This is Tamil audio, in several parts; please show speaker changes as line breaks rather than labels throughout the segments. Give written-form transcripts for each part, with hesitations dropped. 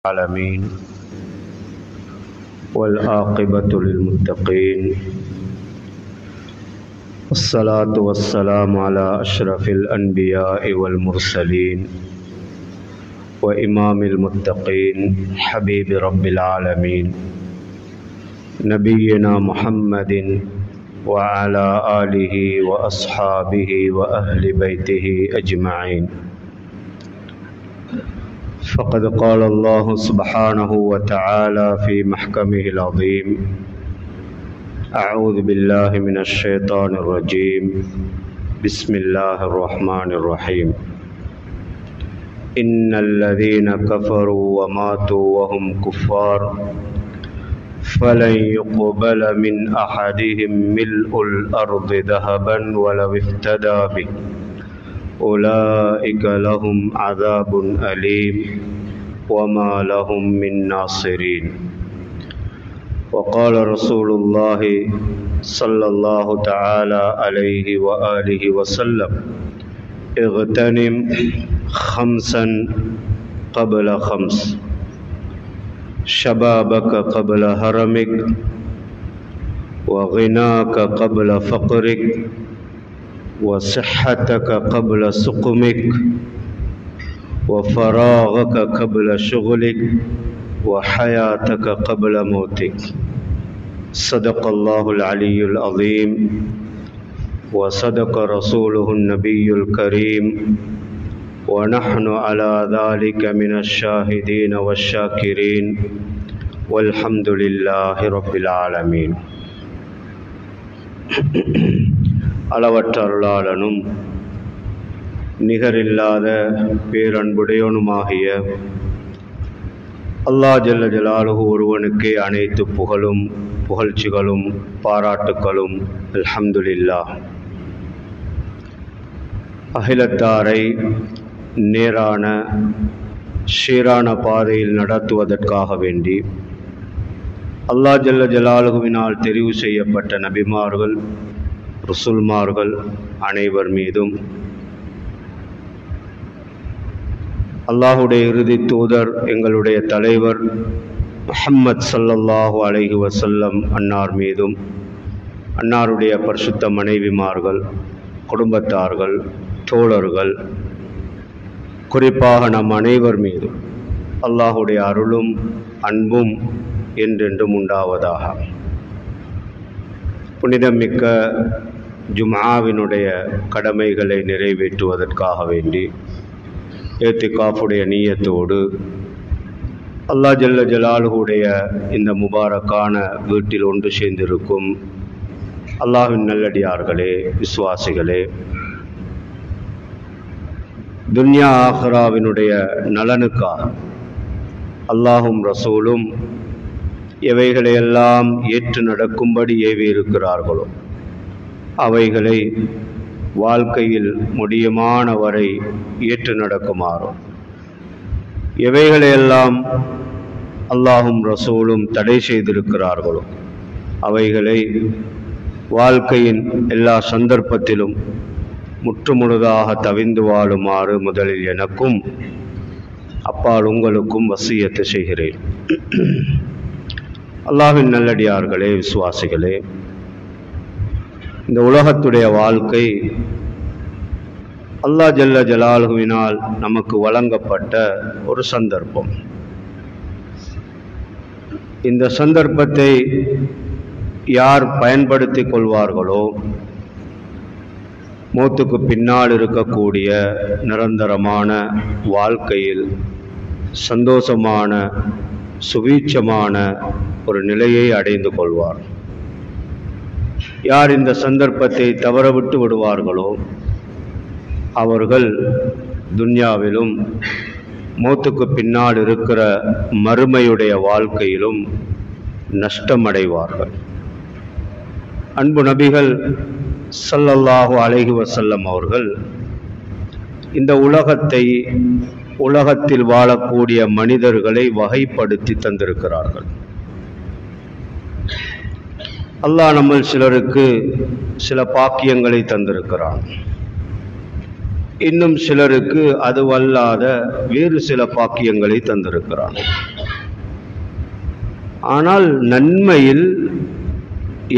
العالمين والعاقبة للمتقين والصلاة والسلام على أشرف الأنبياء والمرسلين وإمام المتقين حبيب رب العالمين نبينا محمد وعلى آله وأصحابه وأهل بيته أجمعين. فقد قال الله سبحانه وتعالى في محكمه العظيم: أعوذ بالله من الشيطان الرجيم، بسم الله الرحمن الرحيم. إن الذين كفروا وماتوا وهم كفار فلن يقبل من أحدهم ملء الأرض ذهبا ولو افتدى به أولئك لهم عذاب أليم وما لهم من ناصرين. وقال رسول الله صلى الله تعالى عليه وآله وسلم: اغتنم خمسا قبل خمس، شبابك قبل هرمك، وغناك قبل فقرك، وصحتك قبل سقمك، وفراغك قبل شغلك، وحياتك قبل موتك. صدق الله العلي العظيم وصدق رسوله النبي الكريم ونحن على ذلك من الشاهدين والشاكرين والحمد لله رب العالمين. அளவற்ற அருளாளனும் நிகரில்லாத பேரன்புடையவனுமாகிய அல்லாஹ் ஜல்ல ஜலாலுஹு ஒருவனுக்கே அனைத்து புகழும் புகழ்ச்சிகளும் பாராட்டுக்களும். அல்ஹம்துலில்லாஹ். அகிலத்தாரை நேரான சீரான பாதையில் நடத்துவதற்காக வேண்டி அல்லாஹ் ஜல்ல ஜலாலுஹுவினால் தெரிவு செய்யப்பட்ட நபிமார்கள் ரசூல்மார்கள் அனைவர் மீதும் அல்லாஹுடைய இறுதி தூதர் எங்களுடைய தலைவர் முஹம்மத் ஸல்லல்லாஹு அலைஹி வஸல்லம் அன்னார் மீதும், அன்னாருடைய பரிசுத்த மனைவிமார்கள், குடும்பத்தார்கள், தோழர்கள், குறிப்பாக நம் அனைவர் மீதும் அல்லாஹுடைய அருளும் அன்பும் என்றென்றும் உண்டாவதாக. புனிதமிக்க ஜும்ஆவினுடைய கடமைகளை நிறைவேற்றுவதற்காக வேண்டி ஏத்திகாஃபுடைய நீயத்தோடு அல்லாஹ் ஜல்ல ஜலாலுஹுடைய இந்த முபாரக்கான வீட்டில் ஒன்று சேர்ந்திருக்கும் அல்லாஹ்வின் நல்லடியார்களே, விசுவாசிகளே, துன்யா ஆஹிராவினுடைய நலனுக்காக அல்லாஹும் ரசூலும் எவைகளையெல்லாம் ஏற்று நடக்கும்படி ஏவி இருக்கிறார்களோ அவைகளை வாழ்க்கையில் முடியுமான வரை ஏற்று நடக்குமாறும், எவைகளையெல்லாம் அல்லாஹும் ரசூலும் தடை செய்திருக்கிறார்களோ அவைகளை வாழ்க்கையின் எல்லா சந்தர்ப்பத்திலும் முற்றுமுழுதாக தவிந்து வாழுமாறு முதலில் எனக்கும் அப்பால் உங்களுக்கும் வசியத்து செய்கிறேன். அல்லாஹ்வின் நல்லடியார்களே, விசுவாசிகளே, இந்த உலகத்துடைய வாழ்க்கை அல்லாஹ் ஜல்ல ஜலாலுஹுவினால் நமக்கு வழங்கப்பட்ட ஒரு சந்தர்ப்பம். இந்த சந்தர்ப்பத்தை யார் பயன்படுத்தி கொள்வார்களோ மௌத்துக்கு பின்னால் இருக்கக்கூடிய நிரந்தரமான வாழ்க்கையில் சந்தோஷமான சுவீட்சமான ஒரு நிலையை அடைந்து கொள்வார். யார் இந்த சந்தர்ப்பத்தை தவறவிட்டு விடுவார்களோ அவர்கள் துன்யாவிலும் மௌத்துக்கு பின்னால் இருக்கிற மறுமையுடைய வாழ்க்கையிலும் நஷ்டமடைவார்கள். அன்பு நபிகள் ஸல்லல்லாஹு அலைஹி வஸல்லம் அவர்கள் இந்த உலகத்தில் வாழக்கூடிய மனிதர்களை வகைப்படுத்தி தந்திருக்கிறார்கள். அல்லாஹ் நம்ம சிலருக்கு சில பாக்கியங்களை தந்திருக்கிறான். இன்னும் சிலருக்கு அதுவல்லாத வேறு சில பாக்கியங்களை தந்திருக்கிறான். ஆனால் நன்மையில்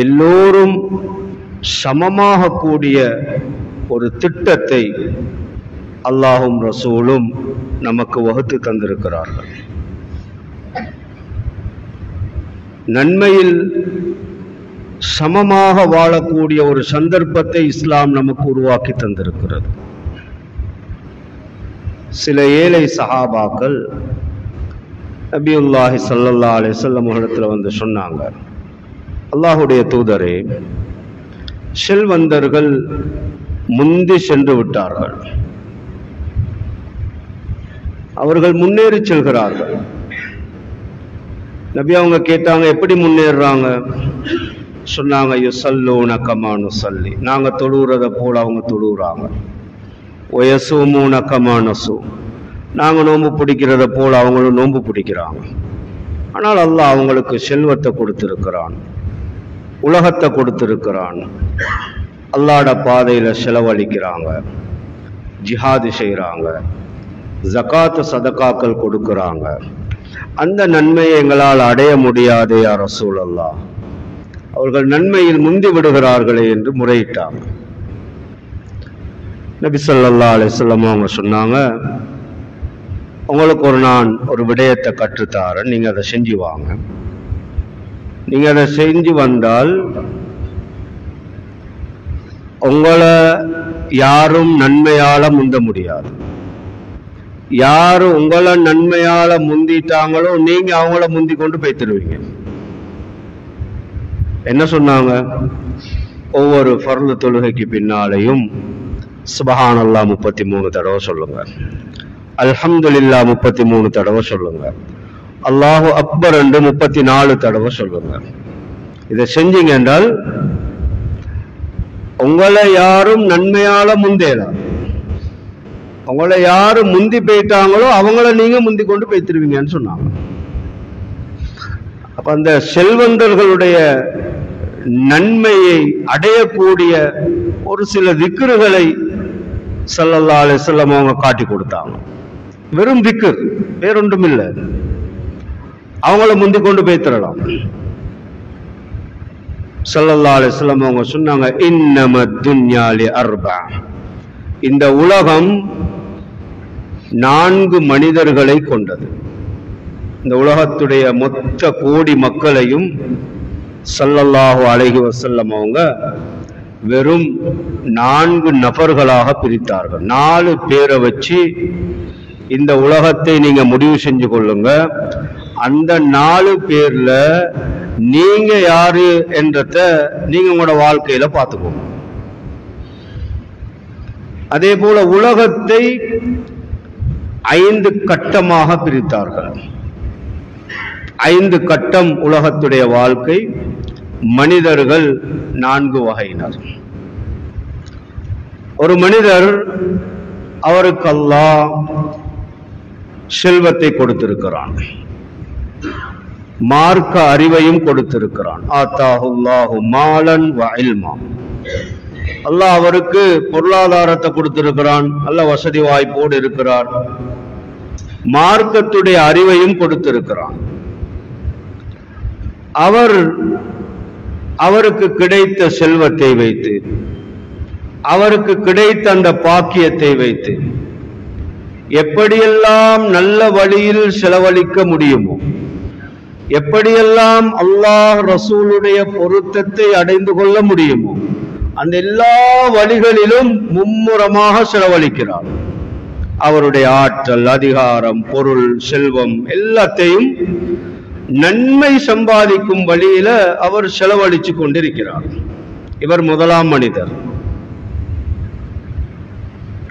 எல்லோரும் சமமாக கூடிய ஒரு திட்டத்தை அல்லாஹும் ரசூலும் நமக்கு வகுத்து தந்திருக்கிறார்கள். நன்மையில் சமமாக வாழக்கூடிய ஒரு சந்தர்ப்பத்தை இஸ்லாம் நமக்கு உருவாக்கி தந்திருக்கிறது. சில ஏழை சஹாபாக்கள் நபியுல்லாஹி ஸல்லல்லாஹு அலைஹி வஸல்லம் இடத்துல வந்து சொன்னாங்க, அல்லாஹுடைய தூதரே, செல்வந்தர்கள் முந்தி சென்று விட்டார்கள், அவர்கள் முன்னேறி செல்கிறார்கள். நபி அவங்க கேட்டாங்க, எப்படி முன்னேறாங்க? சொன்னாங்க, யுஸல்லூன கமா நுஸல்லி, நாங்க தொழுகிறத போல அவங்க தொழுகிறாங்க. வயசூமூன கமா நஸூம், நாங்க நோன்பு பிடிக்கிறத போல அவங்களும் நோன்பு பிடிக்கிறாங்க. ஆனால் அல்லாஹ் அவங்களுக்கு செல்வத்தை கொடுத்திருக்கிறான், உலகத்தை கொடுத்திருக்கிறான். அல்லாஹ்ட பாதையில செலவழிக்கிறாங்க, ஜிஹாது செய்கிறாங்க, ஜகாத் சதகாக்கள் கொடுக்கிறாங்க. அந்த நன்மையை எங்களால் அடைய முடியாதே யா ரசூலல்லாஹ், அவர்கள் நன்மையில் முந்தி விடுகிறார்களே என்று முறையிட்டாங்க. நபி ஸல்லல்லாஹு அலைஹி வஸல்லம் அவங்க சொன்னாங்க, உங்களுக்கு நான் ஒரு விடயத்தை கற்றுத்தாரேன், நீங்க அதை செஞ்சு வாங்க. நீங்க அதை செஞ்சு வந்தால் உங்களை யாரும் நன்மையால முந்த முடியாது. யாரு உங்களை நன்மையால முந்திட்டாங்களோ நீங்க அவங்கள முந்தி கொண்டு போய் தருவீங்க. என்ன சொன்னாங்க? ஒவ்வொரு ஃபர்து தொழுகைக்கு பின்னாலையும் சுப்ஹானல்லாஹ் 33 தடவை சொல்லுங்க, அல்ஹம்துலில்லாஹ் 33 தடவை சொல்லுங்க, அல்லாஹு அக்பர் என்று 34 தடவை சொல்லுங்க. இதை செஞ்சீங்க என்றால் உங்களை யாரும் நன்மையால முந்தேலாம். உங்களை யாரு முந்தி போயிட்டாங்களோ அவங்கள நீங்க முந்தி கொண்டு போய்த்திருவீங்கன்னு சொன்னாங்க. அப்ப அந்த செல்வந்தர்களுடைய நன்மையை அடையக்கூடிய ஒரு சில திக்ருகளை ஸல்லல்லாஹு அலைஹி வஸல்லம் அவங்க காட்டி கொடுத்தாங்க. வெறும் திக்ர், வேறொன்றும் இல்லை. அவங்கள முந்தி கொண்டு போய் தரலாம். ஸல்லல்லாஹு அலைஹி வஸல்லம் அவங்க சொன்னாங்க, இன்னமத் துன்யா லி அர்பா, இந்த உலகம் 4 மனிதர்களை கொண்டது. இந்த உலகத்துடைய மொத்த கோடி மக்களையும் ஸல்லல்லாஹு அலைஹி வஸல்லம் அவங்க வெறும் 4 நபர்களாக பிரித்தார்கள். 4 பேரை வச்சு இந்த உலகத்தை நீங்க முடிவு செஞ்சு கொள்ளுங்க. அந்த 4 பேர்ல நீங்க யாரு என்றத நீங்க உங்களோட வாழ்க்கையில பார்த்துக்கோங்க. அதே போல உலகத்தை 5 கட்டமாக பிரித்தார்கள். 5 கட்டம் உலகத்துடைய வாழ்க்கை. மனிதர்கள் 4 வகையினர். ஒரு மனிதர், அவருக்கு அல்லாஹ் செல்வத்தை கொடுத்திருக்கிறான், மார்க்க அறிவையும் கொடுத்திருக்கிறான். ஆத்தாஹுல்லாஹு மாலன் வ இல்மா, அல்லாஹ் அவருக்கு பொருளாதாரத்தை கொடுத்திருக்கிறான், நல்ல வசதி வாய்ப்போடு இருக்கிறார், மார்க்கத்துடைய அறிவையும் கொடுத்திருக்கிறான். அவருக்கு கிடைத்த செல்வத்தை வைத்து, அவருக்கு கிடைத்த அந்த பாக்கியத்தை வைத்து எப்படியெல்லாம் நல்ல வழியில் செலவழிக்க முடியுமோ, எப்படியெல்லாம் அல்லாஹ் ரசூலுடைய பொருத்தத்தை அடைந்து கொள்ள முடியுமோ, அந்த எல்லா வழிகளிலும் மும்முரமாக செலவழிக்கிறார். அவருடைய ஆற்றல், அதிகாரம், பொருள், செல்வம் எல்லாத்தையும் நன்மை சம்பாதிக்கும் வழியில அவர் செலவழிச்சு கொண்டிருக்கிறார். இவர் முதலாம் மனிதர்.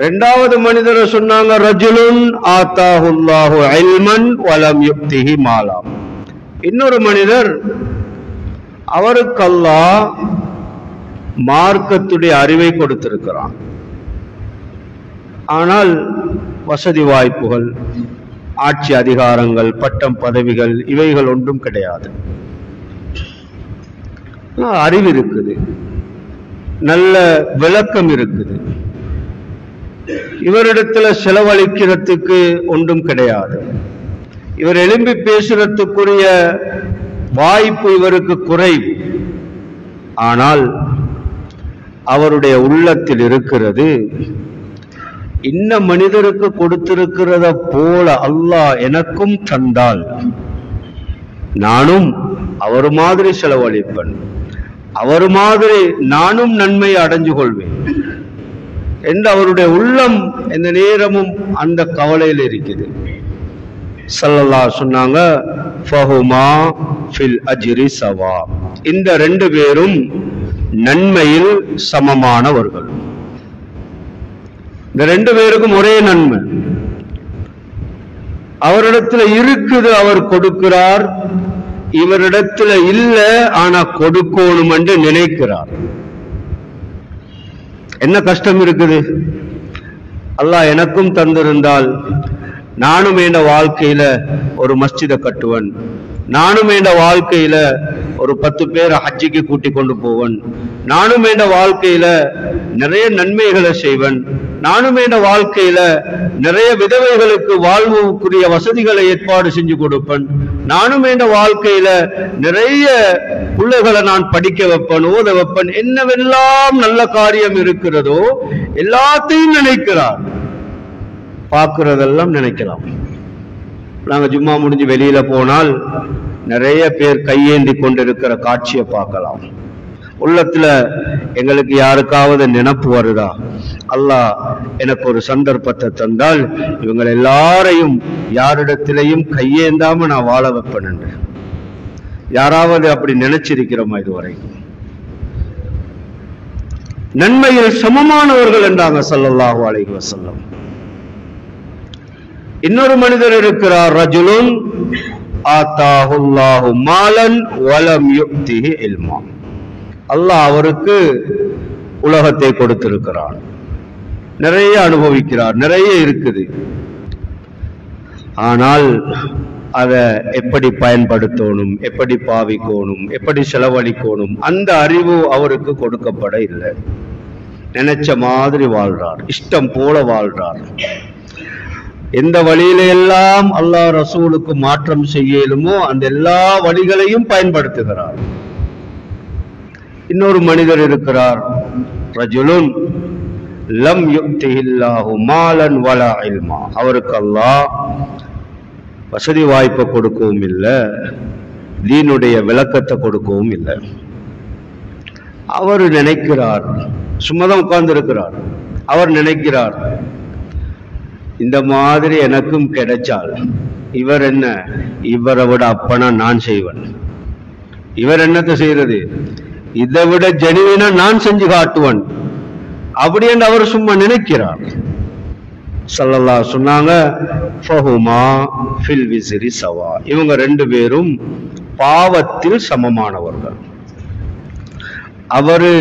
2வது மனிதரை சொன்னாங்க, ரஜுலுன் ஆத்தாஹுல்லாஹு இல்மன் வலம் யுக்திஹி மாலா. இன்னொரு மனிதர், அவருக்கு அல்லாஹ் மார்க்கத்துடைய அறிவை கொடுத்திருக்கிறான், ஆனால் வசதி வாய்ப்புகள், ஆட்சி அதிகாரங்கள், பட்டம் பதவிகள் இவைகள் ஒன்றும் கிடையாது. அறிவு இருக்குது, நல்ல விளக்கம் இருக்குது, இவரிடத்துல செலவழிக்கிறதுக்கு ஒன்றும் கிடையாது. இவர் எழும்பி பேசுறதுக்குரிய வாய்ப்பு இவருக்கு குறைவு. ஆனால் அவருடைய உள்ளத்தில் இருக்கிறது, இன்ன மனிதருக்கு கொடுத்திருக்கிறத போல அல்லாஹ் எனக்கும் தந்தால் நானும் அவர் மாதிரி செலவழிப்பேன், அவர் மாதிரி நானும் நன்மையை அடைஞ்சு கொள்வேன் என்று அவருடைய உள்ளம் எந்த நேரமும் அந்த கவலையில் இருக்குது. ஸல்லல்லாஹு சொன்னாங்க, ஃபஹுமா ஃபில் அஜ்ரி சவா, இந்த ரெண்டு பேரும் நன்மையில் சமமானவர்கள். இந்த ரெண்டு பேருக்கும் ஒரே நன்மை. அவரிடத்துல இருக்குது, அவர் கொடுக்கிறார். இவரிடத்துல இல்ல, ஆனா கொடுக்கணும் என்று நினைக்கிறார். என்ன கஷ்டம் இருக்குது? அல்லாஹ் எனக்கும் தந்திருந்தால் நானும் என் வாழ்க்கையில ஒரு மஸ்ஜிதை கட்டுவன், நானும் என் வாழ்க்கையில ஒரு 10 பேரை ஹஜ்ஜிக்கு கூட்டி கொண்டு போவன், நானும் என் வாழ்க்கையில நிறைய நன்மைகளை செய்வன், நானும் என் வாழ்க்கையில நிறைய விதவைகளுக்கு வாழ்வுக்குரிய வசதிகளை ஏற்பாடு செஞ்சு கொடுப்பேன், நானும் என் வாழ்க்கையில நிறைய பிள்ளைகளை நான் படிக்க வைப்பேன், ஓத வைப்பேன், என்னவெல்லாம் நல்ல காரியம் இருக்கிறதோ எல்லாத்தையும் நினைக்கிறார். பார்க்கிறதெல்லாம் நினைக்கலாம். நாங்க ஜும்மா முடிஞ்சு வெளியில போனால் நிறைய பேர் கையேந்தி கொண்டிருக்கிற காட்சியை பார்க்கலாம். உள்ளத்துல எங்களுக்கு யாருக்காவது நினைப்பு வருதா, அல்லாஹ் எனக்கு ஒரு சந்தர்ப்பத்தை தந்தால் இவங்க எல்லாரையும் யாரிடத்திலையும் கையேந்தாம நான் வாழ வைப்பேன் என்று யாராவது அப்படி நினைச்சிருக்கிறோமா இதுவரைக்கும்? நன்மையில் சமமானவர்கள் என்றாங்க ஸல்லல்லாஹு அலைஹி வஸல்லம். இன்னொரு மனிதர் இருக்கிறார், ரஜுலுன் ஆதாஹுல்லாஹு மாலன் வலம் யுக்திஹி இல்மா, அல்லாஹ் அவருக்கு உலகத்தை கொடுத்திருக்கிறான், நிறைய அனுபவிக்கிறார், நிறைய இருக்குது. ஆனால் அதை எப்படி பயன்படுத்தணும், எப்படி பாவிக்கணும், எப்படி செலவழிக்கணும், அந்த அறிவு அவருக்கு கொடுக்கப்பட இல்லை. நினைச்ச மாதிரி வாழ்றார், இஷ்டம் போல வாழ்றார். எந்த வழியில எல்லாம் அல்லாஹ் ரசூலுக்கு மாற்றம் செய்யலுமோ அந்த எல்லா வழிகளையும் பயன்படுத்துகிறார். இன்னொரு மனிதர் இருக்கிறார், ரஜுலுன் லம் யுக்திஹில்லாஹு மாலன் வலா இல்மா, அவருக்கு அல்லாஹ் வசதி வாய்ப்பை கொடுக்கவும் இல்லை, தீனுடைய விளக்கத்தை கொடுக்கவும் இல்லை. அவர் நினைக்கிறார், சும்மாதான் உட்கார்ந்து இருக்கிறார், அவர் நினைக்கிறார், இந்த மாதிரி எனக்கும் கிடைச்சால் இவர் என்ன, இவரை விட அப்பனா நான் செய்வேன், இவர் என்னத்தை செய்யறது, இதை விட ஜெனுவினா நான் செஞ்சு காட்டுவன், அப்படி என்று அவர் சும்மா நினைக்கிறார். ஸல்லல்லாஹு சொன்னாங்க, ஃபஹுமா ஃபில் விஸ்ரி சவா, இவங்க ரெண்டு பேரும் பாவத்தில் சமமானவர்கள். அவரு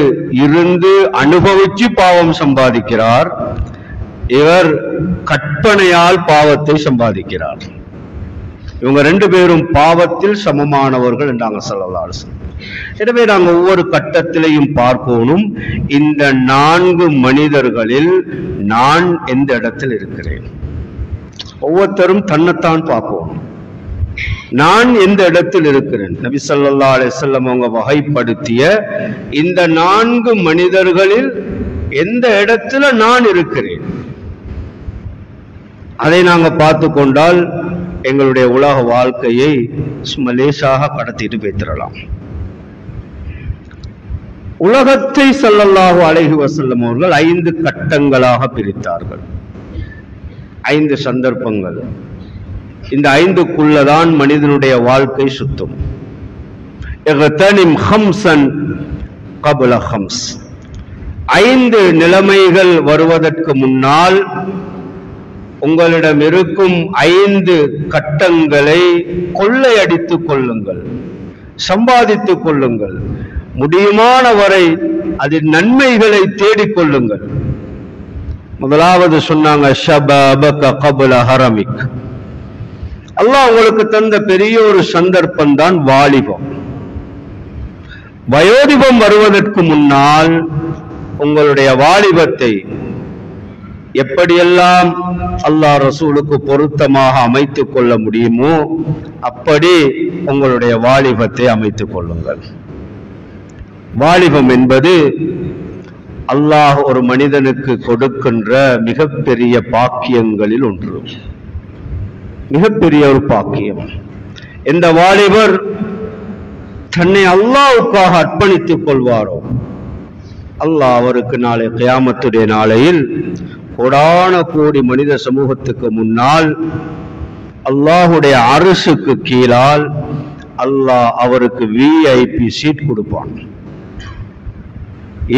இருந்து அனுபவிச்சு பாவம் சம்பாதிக்கிறார், இவர் கற்பனையால் பாவத்தை சம்பாதிக்கிறார். இவங்க ரெண்டு பேரும் பாவத்தில் சமமானவர்கள் என்றாங்க ஸல்லல்லாஹு அலைஹி வஸல்லம். எனவே நாங்கள் ஒவ்வொரு கட்டத்திலையும் பார்க்கணும், இந்த 4 மனிதர்களில் நான் எந்த இடத்தில் இருக்கிறேன். ஒவ்வொருத்தரும் தன்னைத்தான் பார்க்கணும், நான் எந்த இடத்தில் இருக்கிறேன். நபி ஸல்லல்லாஹு அலைஹி வஸல்லம் அவங்க வகைப்படுத்திய இந்த 4 மனிதர்களில் எந்த இடத்துல நான் இருக்கிறேன், அதை நாங்க பார்த்து கொண்டால் எங்களுடைய உலக வாழ்க்கையை லேசாக கடத்திட்டு போய்த்திடலாம். உலகத்தை ஸல்லல்லாஹு அலைஹி வஸல்லம் அவர்கள் 5 கட்டங்களாக பிரித்தார்கள், 5 சந்தர்ப்பங்கள். இந்த 5க்குள்ளதான் மனிதனுடைய வாழ்க்கை சுத்தும். இக்தனிம் ஹம்ஸன் கப்ல ஹம்ஸ், 5 நிலைமைகள் வருவதற்கு முன்னால் உங்களிடம் இருக்கும் 5 கட்டங்களை கொள்ளையடித்துக் கொள்ளுங்கள், சம்பாதித்துக் கொள்ளுங்கள், முடியுமான வரை அதில் நன்மைகளை தேடிக்கொள்ளுங்கள். முதலாவது சொன்னாங்க, ஷபாபக கப்ல ஹரமிக், அல்லாஹ் உங்களுக்கு தந்த பெரிய ஒரு சந்தர்ப்பம் தான் வாலிபம். வயோதிபம் வருவதற்கு முன்னால் உங்களுடைய வாலிபத்தை எப்படியெல்லாம் அல்லாஹ் ரசூலுக்கு பொருத்தமாக அமைத்துக் கொள்ள முடியுமோ அப்படி உங்களுடைய வாலிபத்தை அமைத்துக் கொள்ளுங்கள். வாலிபம் என்பது அல்லாஹ் ஒரு மனிதனுக்கு கொடுக்கின்ற மிகப்பெரிய பாக்கியங்களில் ஒன்று, மிகப்பெரிய ஒரு பாக்கியம். இந்த வாலிபர் தன்னை அல்லாஹ்வுக்காக அர்ப்பணித்துக் கொள்வாரோ அல்லாஹ் அவருக்கு நாளை கியாமத்துடைய நாளையில் கோடான கோடி மனித சமூகத்துக்கு முன்னால் அல்லாஹுடைய அரிசுக்கு கீழால் அல்லாஹ் அவருக்கு விஐபி சீட் கொடுப்பான்.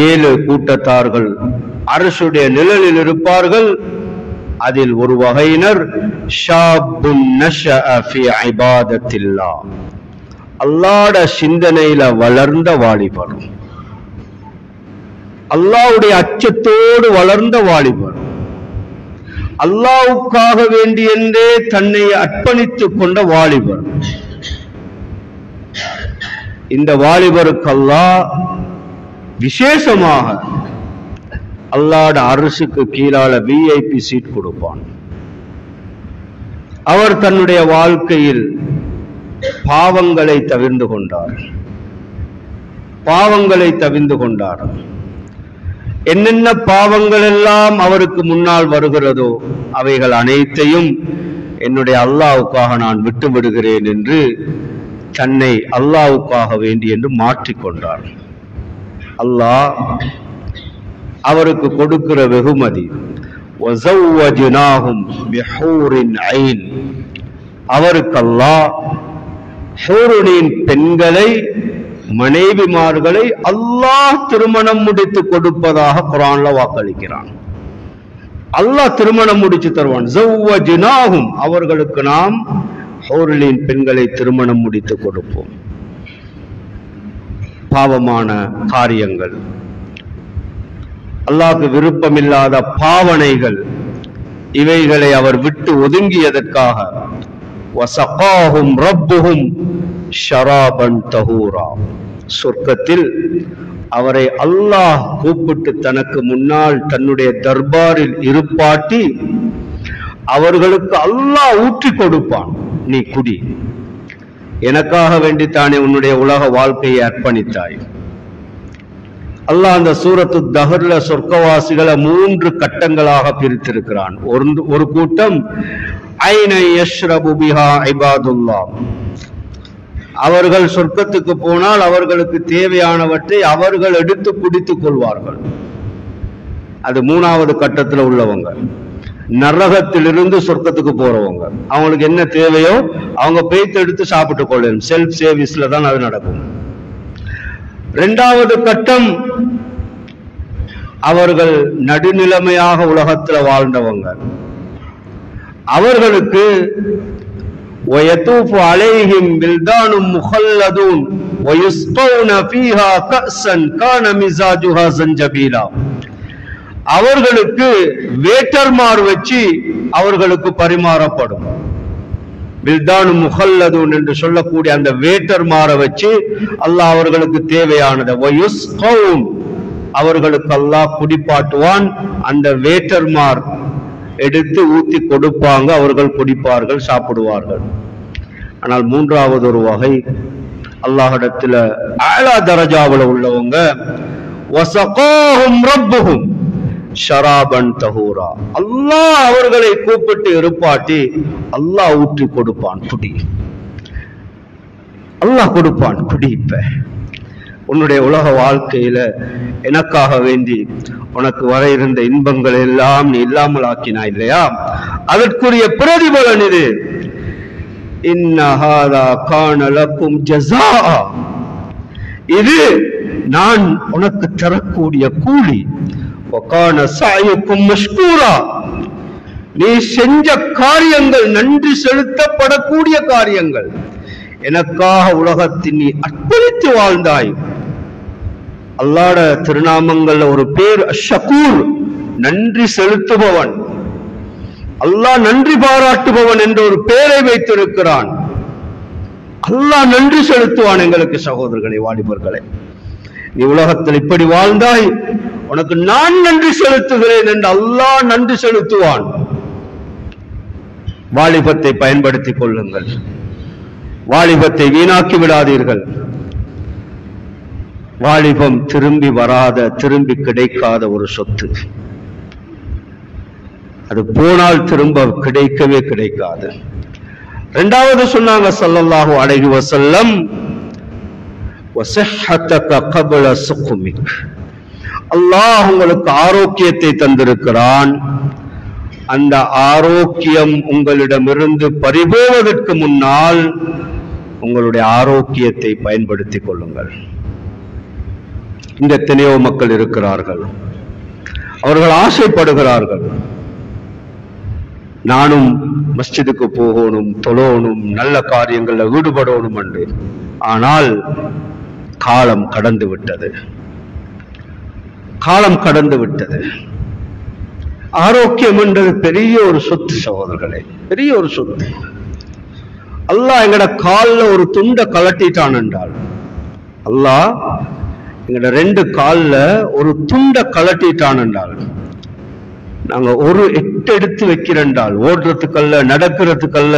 7 கூட்டத்தார்கள் அரசுடைய நிழலில் இருப்பார்கள். அதில் ஒரு வகையினர் ஷாபுன் நஷஅ ஃபீ இபாதத்தில்லாஹ், அல்லாஹ்வுடைய சிந்தனையில வளர்ந்த வாலிபர், அல்லாஹ்வுடைய அச்சத்தோடு வளர்ந்த வாலிபர், அல்லாஹ்வுக்காக வேண்டியென்றே தன்னை அர்ப்பணித்துக் கொண்ட வாலிபர். இந்த வாலிபருக்கு அல்லாஹ் விசேஷமாக அல்லாஹ்வுடைய அரசுக்கு கீழால விஐபி சீட் கொடுப்பான். அவர் தன்னுடைய வாழ்க்கையில் பாவங்களை தவிர்ந்து கொண்டார், பாவங்களை தவிர்ந்து கொண்டார். என்னென்ன பாவங்கள் எல்லாம் அவருக்கு முன்னால் வருகிறதோ அவைகள் அனைத்தையும் என்னுடைய அல்லாஹ்வுக்காக நான் விட்டு விடுகிறேன் என்று தன்னை அல்லாஹ்வுக்காக வேண்டி என்று மாற்றிக்கொண்டார். அல்லாஹ் அவருக்கு கொடுக்கிற வெகுமதி வஸவ்வஜ்னாஹும் பிஹூரின் ஐன், அவருக்கு அல்லாஹ் ஹூருனின் பெண்களை, மனைவிமார்களை அல்லாஹ் திருமணம் முடித்து கொடுப்பதாக குர்ஆன்ல வாக்களிக்கிறான். அல்லாஹ் திருமணம் முடிச்சு தருவான். ஸவ்வஜ்னாஹும், அவர்களுக்கு நாம் ஹூருனின் பெண்களை திருமணம் முடித்து கொடுப்போம். பாவமான காரியங்கள், அல்லாஹ்வுக்கு விருப்பமில்லாத பாவனைகள், இவைகளை அவர் விட்டு ஒதுங்கியதற்காக வஸகாஹும் ரப்புஹும் ஷராபன் தஹூரா, சொர்க்கத்தில் அவரை அல்லாஹ் கூப்பிட்டு தனக்கு முன்னால் தன்னுடைய தர்பாரில் இருப்பாட்டி அவர்களுக்கு அல்லாஹ் ஊற்றி கொடுப்பான். நீ குடி, எனக்காக வேண்டித்தானே உன்னுடைய உலக வாழ்க்கையை அர்ப்பணித்தாய். அல்லாஹ் அந்த சூரத்து தஹர்ல சொர்க்கவாசிகளை 3 கட்டங்களாக பிரித்திருக்கிறான். ஒரு கூட்டம் ஐன யஷ்ரபு பிஹா இபாதுல்லாஹ், அவர்கள் சொர்க்கத்துக்கு போனால் அவர்களுக்கு தேவையானவற்றை அவர்கள் எடுத்து குடித்துக் கொள்வார்கள். அது 3வது கட்டத்தில் உள்ளவங்க. நரகத்திலிருந்து சொர்க்கத்துக்கு போறவங்க, அவங்களுக்கு என்ன தேவையோ அவங்க பேய்த்து எடுத்து சாப்பிட்டு கொள்ளணும். செல்ஃப் சர்வீஸ்ல தான் அது நடக்கும். 2வது கட்டம் அவர்கள் நடுநிலைமையாக உலகத்துல வாழ்ந்தவங்க, அவர்களுக்கு وَيَطُوفُ عَلَيْهِمْ وِلْدَانٌ مُخَلَّدُونَ وَيُسْقَوْنَ فِيهَا كَأْسًا كَانَ مِزَاجُهَا زَنْجَبِيلًا, அவர்களுக்கு வேட்டர்மார் வச்சு அவர்களுக்கு பரிமாறப்படும். வில்தானு முஹல்லதுன் என்று சொல்லக்கூடிய அந்த வேட்டர்மாரை வச்சு அல்லாஹ் அவர்களுக்கு தேவையானதை வயுஸ்கவுன், அவர்களுக்கு அல்லாஹ் குடிப்பாட்டுவான். அந்த வேட்டர்மார் எடுத்து ஊத்தி கொடுப்பாங்க, அவர்கள் குடிப்பார்கள், சாப்பிடுவார்கள். ஆனால் 3வது ஒரு வகை அல்லாஹ்விடத்துல ஆலா தரஜாவுல உள்ளவங்க வஸகாஹும் ரப்புஹும் ஷராபன் தஹூரா, அல்லாஹ் அவர்களை கூப்பிட்டு இருப்பாட்டி அல்லாஹ் ஊற்றி கொடுப்பான், குடி, அல்லாஹ் கொடுப்பான், குடி. இப்ப உன்னுடைய உலக வாழ்க்கையில எனக்காக வேண்டி உனக்கு வர இருந்த இன்பங்கள் எல்லாம் நீ இல்லாமல் ஆக்கினாய் இல்லையா, அதற்குரிய பிரதிபலன் இது. இன்ன ஹாதா கான லக்கும் ஜஸாஅ, இது நான் உனக்கு தரக்கூடிய கூலி. வகான சஅயுக்கும் மஷ்கூரா, நீ செஞ்ச காரியங்கள் நன்றி செலுத்தப்படக்கூடிய காரியங்கள். எனக்காக உலகத்தில் நீ அர்ப்பணித்து வாழ்ந்தாய். அல்லாஹ்வுடைய திருநாமங்கள்ல ஒரு பேர் ஷக்கூர், நன்றி செலுத்துபவன். அல்லாஹ் நன்றி பாராட்டுபவன் என்ற ஒரு பெயரை வைத்திருக்கிறான். அல்லாஹ் நன்றி செலுத்துவான். எங்களுக்கு சகோதரர்களே, வாலிபர்களே, நீ உலகத்தில் இப்படி வாழ்ந்தாய், உனக்கு நான் நன்றி செலுத்துகிறேன் என்று அல்லாஹ் நன்றி செலுத்துவான். வாலிபத்தை பயன்படுத்திக் கொள்ளுங்கள். வாலிபத்தை வீணாக்கி விடாதீர்கள். வாலிபம் திரும்பி வராத, திரும்பி கிடைக்காத ஒரு சொத்து. அது போனால் திரும்ப கிடைக்கவே கிடைக்காது. இரண்டாவது சொன்னாங்க ஸல்லல்லாஹு அலைஹி வஸல்லம், வஸஹ்ஹதக கப்ல சுக்மிக். அல்லாஹ் உங்களுக்கு ஆரோக்கியத்தை தந்திருக்கிறான். அந்த ஆரோக்கியம் உங்களிடமிருந்து பறிபோவதற்கு முன்னால் உங்களுடைய ஆரோக்கியத்தை பயன்படுத்திக் கொள்ளுங்கள். இந்த எத்தனையோ மக்கள் இருக்கிறார்கள், அவர்கள் ஆசைப்படுகிறார்கள், நானும் மஸ்ஜிதுக்கு போகணும், தொழணும், நல்ல காரியங்களில் ஈடுபடணும் என்று. ஆனால் காலம் கடந்து விட்டது, காலம் கடந்து விட்டது. ஆரோக்கியம் என்றது பெரிய ஒரு சொத்து சகோதரர்களே, பெரிய ஒரு சொத்து. அல்லாஹ் எங்கட கால்ல ஒரு துண்டை கலட்டிட்டான் என்றால், அல்லாஹ் எங்கட 2 கால்ல ஒரு துண்டை கலட்டிட்டான் என்றால், நாங்க ஒரு 8 எடுத்து வைக்கிறேன்றால், ஓடுறதுக்கல்ல, நடக்கிறதுக்கல்ல,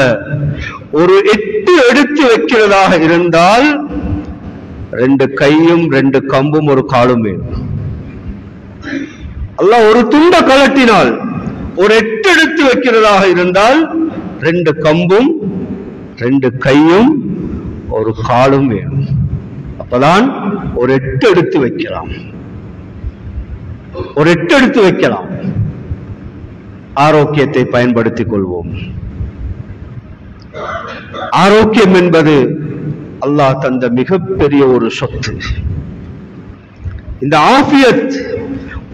ஒரு 8 எடுத்து வைக்கிறதாக இருந்தால் 2 கையும் 2 கம்பும் ஒரு காலும் வேணும். அல்லாஹ் ஒரு துண்டை கலட்டினால், ஒரு 8 எடுத்து வைக்கிறதாக இருந்தால் 2 கம்பும் 2 கையும் ஒரு காலும் வேணும். அப்பதான் ஒரு 8 எடுத்து வைக்கலாம், ஒரு 8 எடுத்து வைக்கலாம். ஆரோக்கியத்தை பயன்படுத்திக் கொள்வோம். ஆரோக்கியம் என்பது அல்லாஹ் தந்த மிகப்பெரிய ஒரு சொத்து. இந்த ஆஃபியத்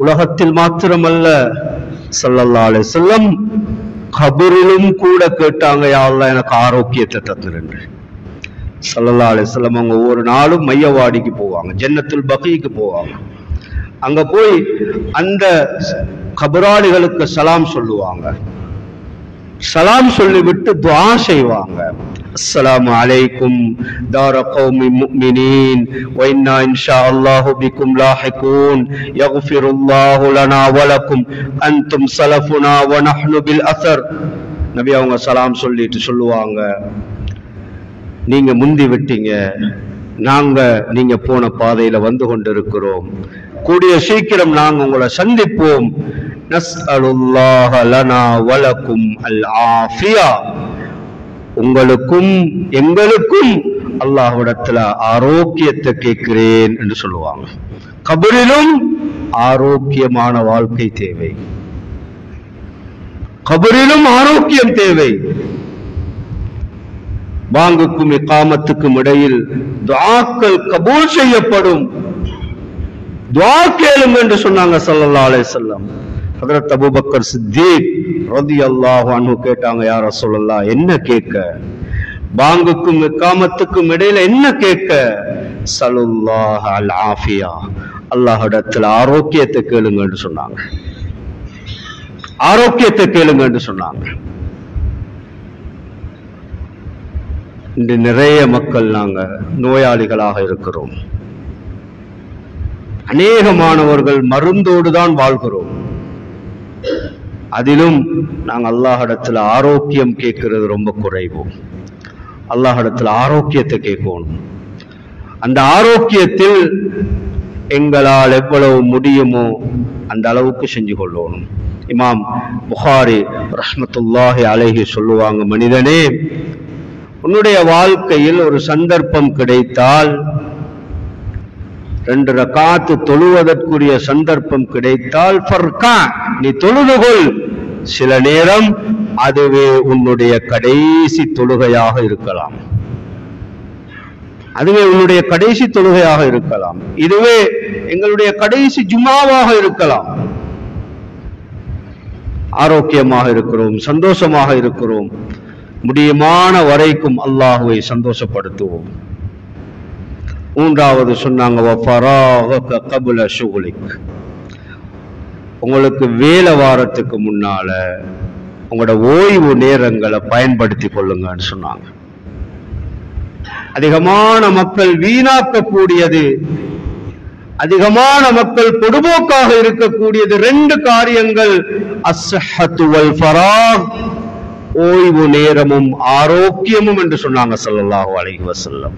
உலகத்தில் மாத்திரமல்ல, ஸல்லல்லாஹு அலைஹி வஸல்லம் கபரிலும் கூட கேட்டாங்க, யா அல்லாஹ் எனக்கு ஆரோக்கியத்தை தந்துரு. ஸல்லல்லாஹு அலைஹி வஸல்லம் அவங்க ஒவ்வொரு நாளும் மையவாடிக்கு போவாங்க, ஜன்னத்துல் பகீக்கு போவாங்க. அங்க போய் அந்த கபராளிகளுக்கு சலாம் சொல்லுவாங்க. சலாம் சொல்லிவிட்டு துஆ செய்வாங்க. அஸ்ஸலாமு அலைக்கும் தார கௌமி முஃமினீன் வ இன்னா இன்ஷாஅல்லாஹு பிக்கும் லாஹிகூன் யக்ஃபிருல்லாஹு லனா வ லக்கும் அன்தும் ஸலஃபுனா வ நஹ்னு பில் அஸர். நபி அவங்க சலாம் சொல்லிட்டு சொல்லுவாங்க, நீங்க முந்தி விட்டீங்க, நாங்க நீங்க போன பாதையில வந்து கொண்டிருக்கிறோம், கூடிய சீக்கிரம் நாங்க உங்களை சந்திப்போம். நஸ்அலுல்லாஹ லனா வ லக்கும் அல் ஆஃபியா. உங்களுக்கும் எங்களுக்கும் அல்லாஹ்விடத்துல ஆரோக்கியத்தை கேட்கிறேன் என்று சொல்லுவாங்க. கபரிலும் ஆரோக்கியமான வாழ்க்கை தேவை, கபரிலும் ஆரோக்கியம் தேவை. பாங்குக்கும் இகாமத்துக்கும் இடையில் துஆக்கள் கபூல் செய்யப்படும். துஆ கேளுங்க என்று சொன்னாங்க ஸல்லல்லாஹு அலைஹி வஸல்லம். ஹஜ்ரத் அபூபக்கர் சித்தீக் ரலியல்லாஹு அன்ஹு கேட்டாங்க, யா ரசூலல்லாஹ் என்ன கேட்க? பாங்குக்கும் இகாமத்துக்கும் இடையில என்ன கேட்க? ஸல்லல்லாஹு அல் ஆஃபியா, அல்லாஹ்விடத்தில் ஆரோக்கியத்தை கேளுங்க என்று சொன்னாங்க. ஆரோக்கியத்தை கேளுங்க என்று சொன்னாங்க. இன்று நிறைய மக்கள் நாங்க நோயாளிகளாக இருக்கிறோம். அநேகமானவர்கள் மருந்தோடு தான் வாழ்கிறோம். அதிலும் நாங்கள் அல்லாஹ்விடத்தில் ஆரோக்கியம் கேட்கிறது ரொம்ப குறைவு. அல்லாஹ்விடத்தில் ஆரோக்கியத்தை கேட்கணும். அந்த ஆரோக்கியத்தில் எங்களால் எவ்வளவு முடியுமோ அந்த அளவுக்கு செஞ்சு கொள்ளணும். இமாம் புகாரி ரஹ்மத்துல்லாஹி அலைஹி சொல்லுவாங்க, மனிதனே, உன்னுடைய வாழ்க்கையில் ஒரு சந்தர்ப்பம் கிடைத்தால், 2 ரகாத்து தொழுவதற்குரிய சந்தர்ப்பம் கிடைத்தால், ஃபர்கா, நீ தொழுதுகொள். சில நேரம் அதுவே உன்னுடைய கடைசி தொழுகையாக இருக்கலாம், அதுவே உன்னுடைய கடைசி தொழுகையாக இருக்கலாம், இதுவே எங்களுடைய கடைசி ஜுமாவாக இருக்கலாம். ஆரோக்கியமாக இருக்கிறோம், சந்தோஷமாக இருக்கிறோம், முடியுமான வரைக்கும் அல்லாஹுவை சந்தோஷப்படுத்துவோம். மூன்றாவது சொன்னாங்க, வஃபராகக கப்ல ஷுகுலிக். உங்களுக்கு வேலை வாரத்துக்கு முன்னால உங்களோட ஓய்வு நேரங்களை பயன்படுத்தி கொள்ளுங்கன்னு சொன்னாங்க. அதிகமான மக்கள் வீணாக்கக்கூடியது அதிகமான மக்கள் பொதுபோக்காக இருக்கக்கூடியது ரெண்டு காரியங்கள், அஸ்ஸஹத்து வல் ஃபராக், ஓய்வு நேரமும் ஆரோக்கியமும் என்று சொன்னாங்க ஸல்லல்லாஹு அலைஹி வஸல்லம்.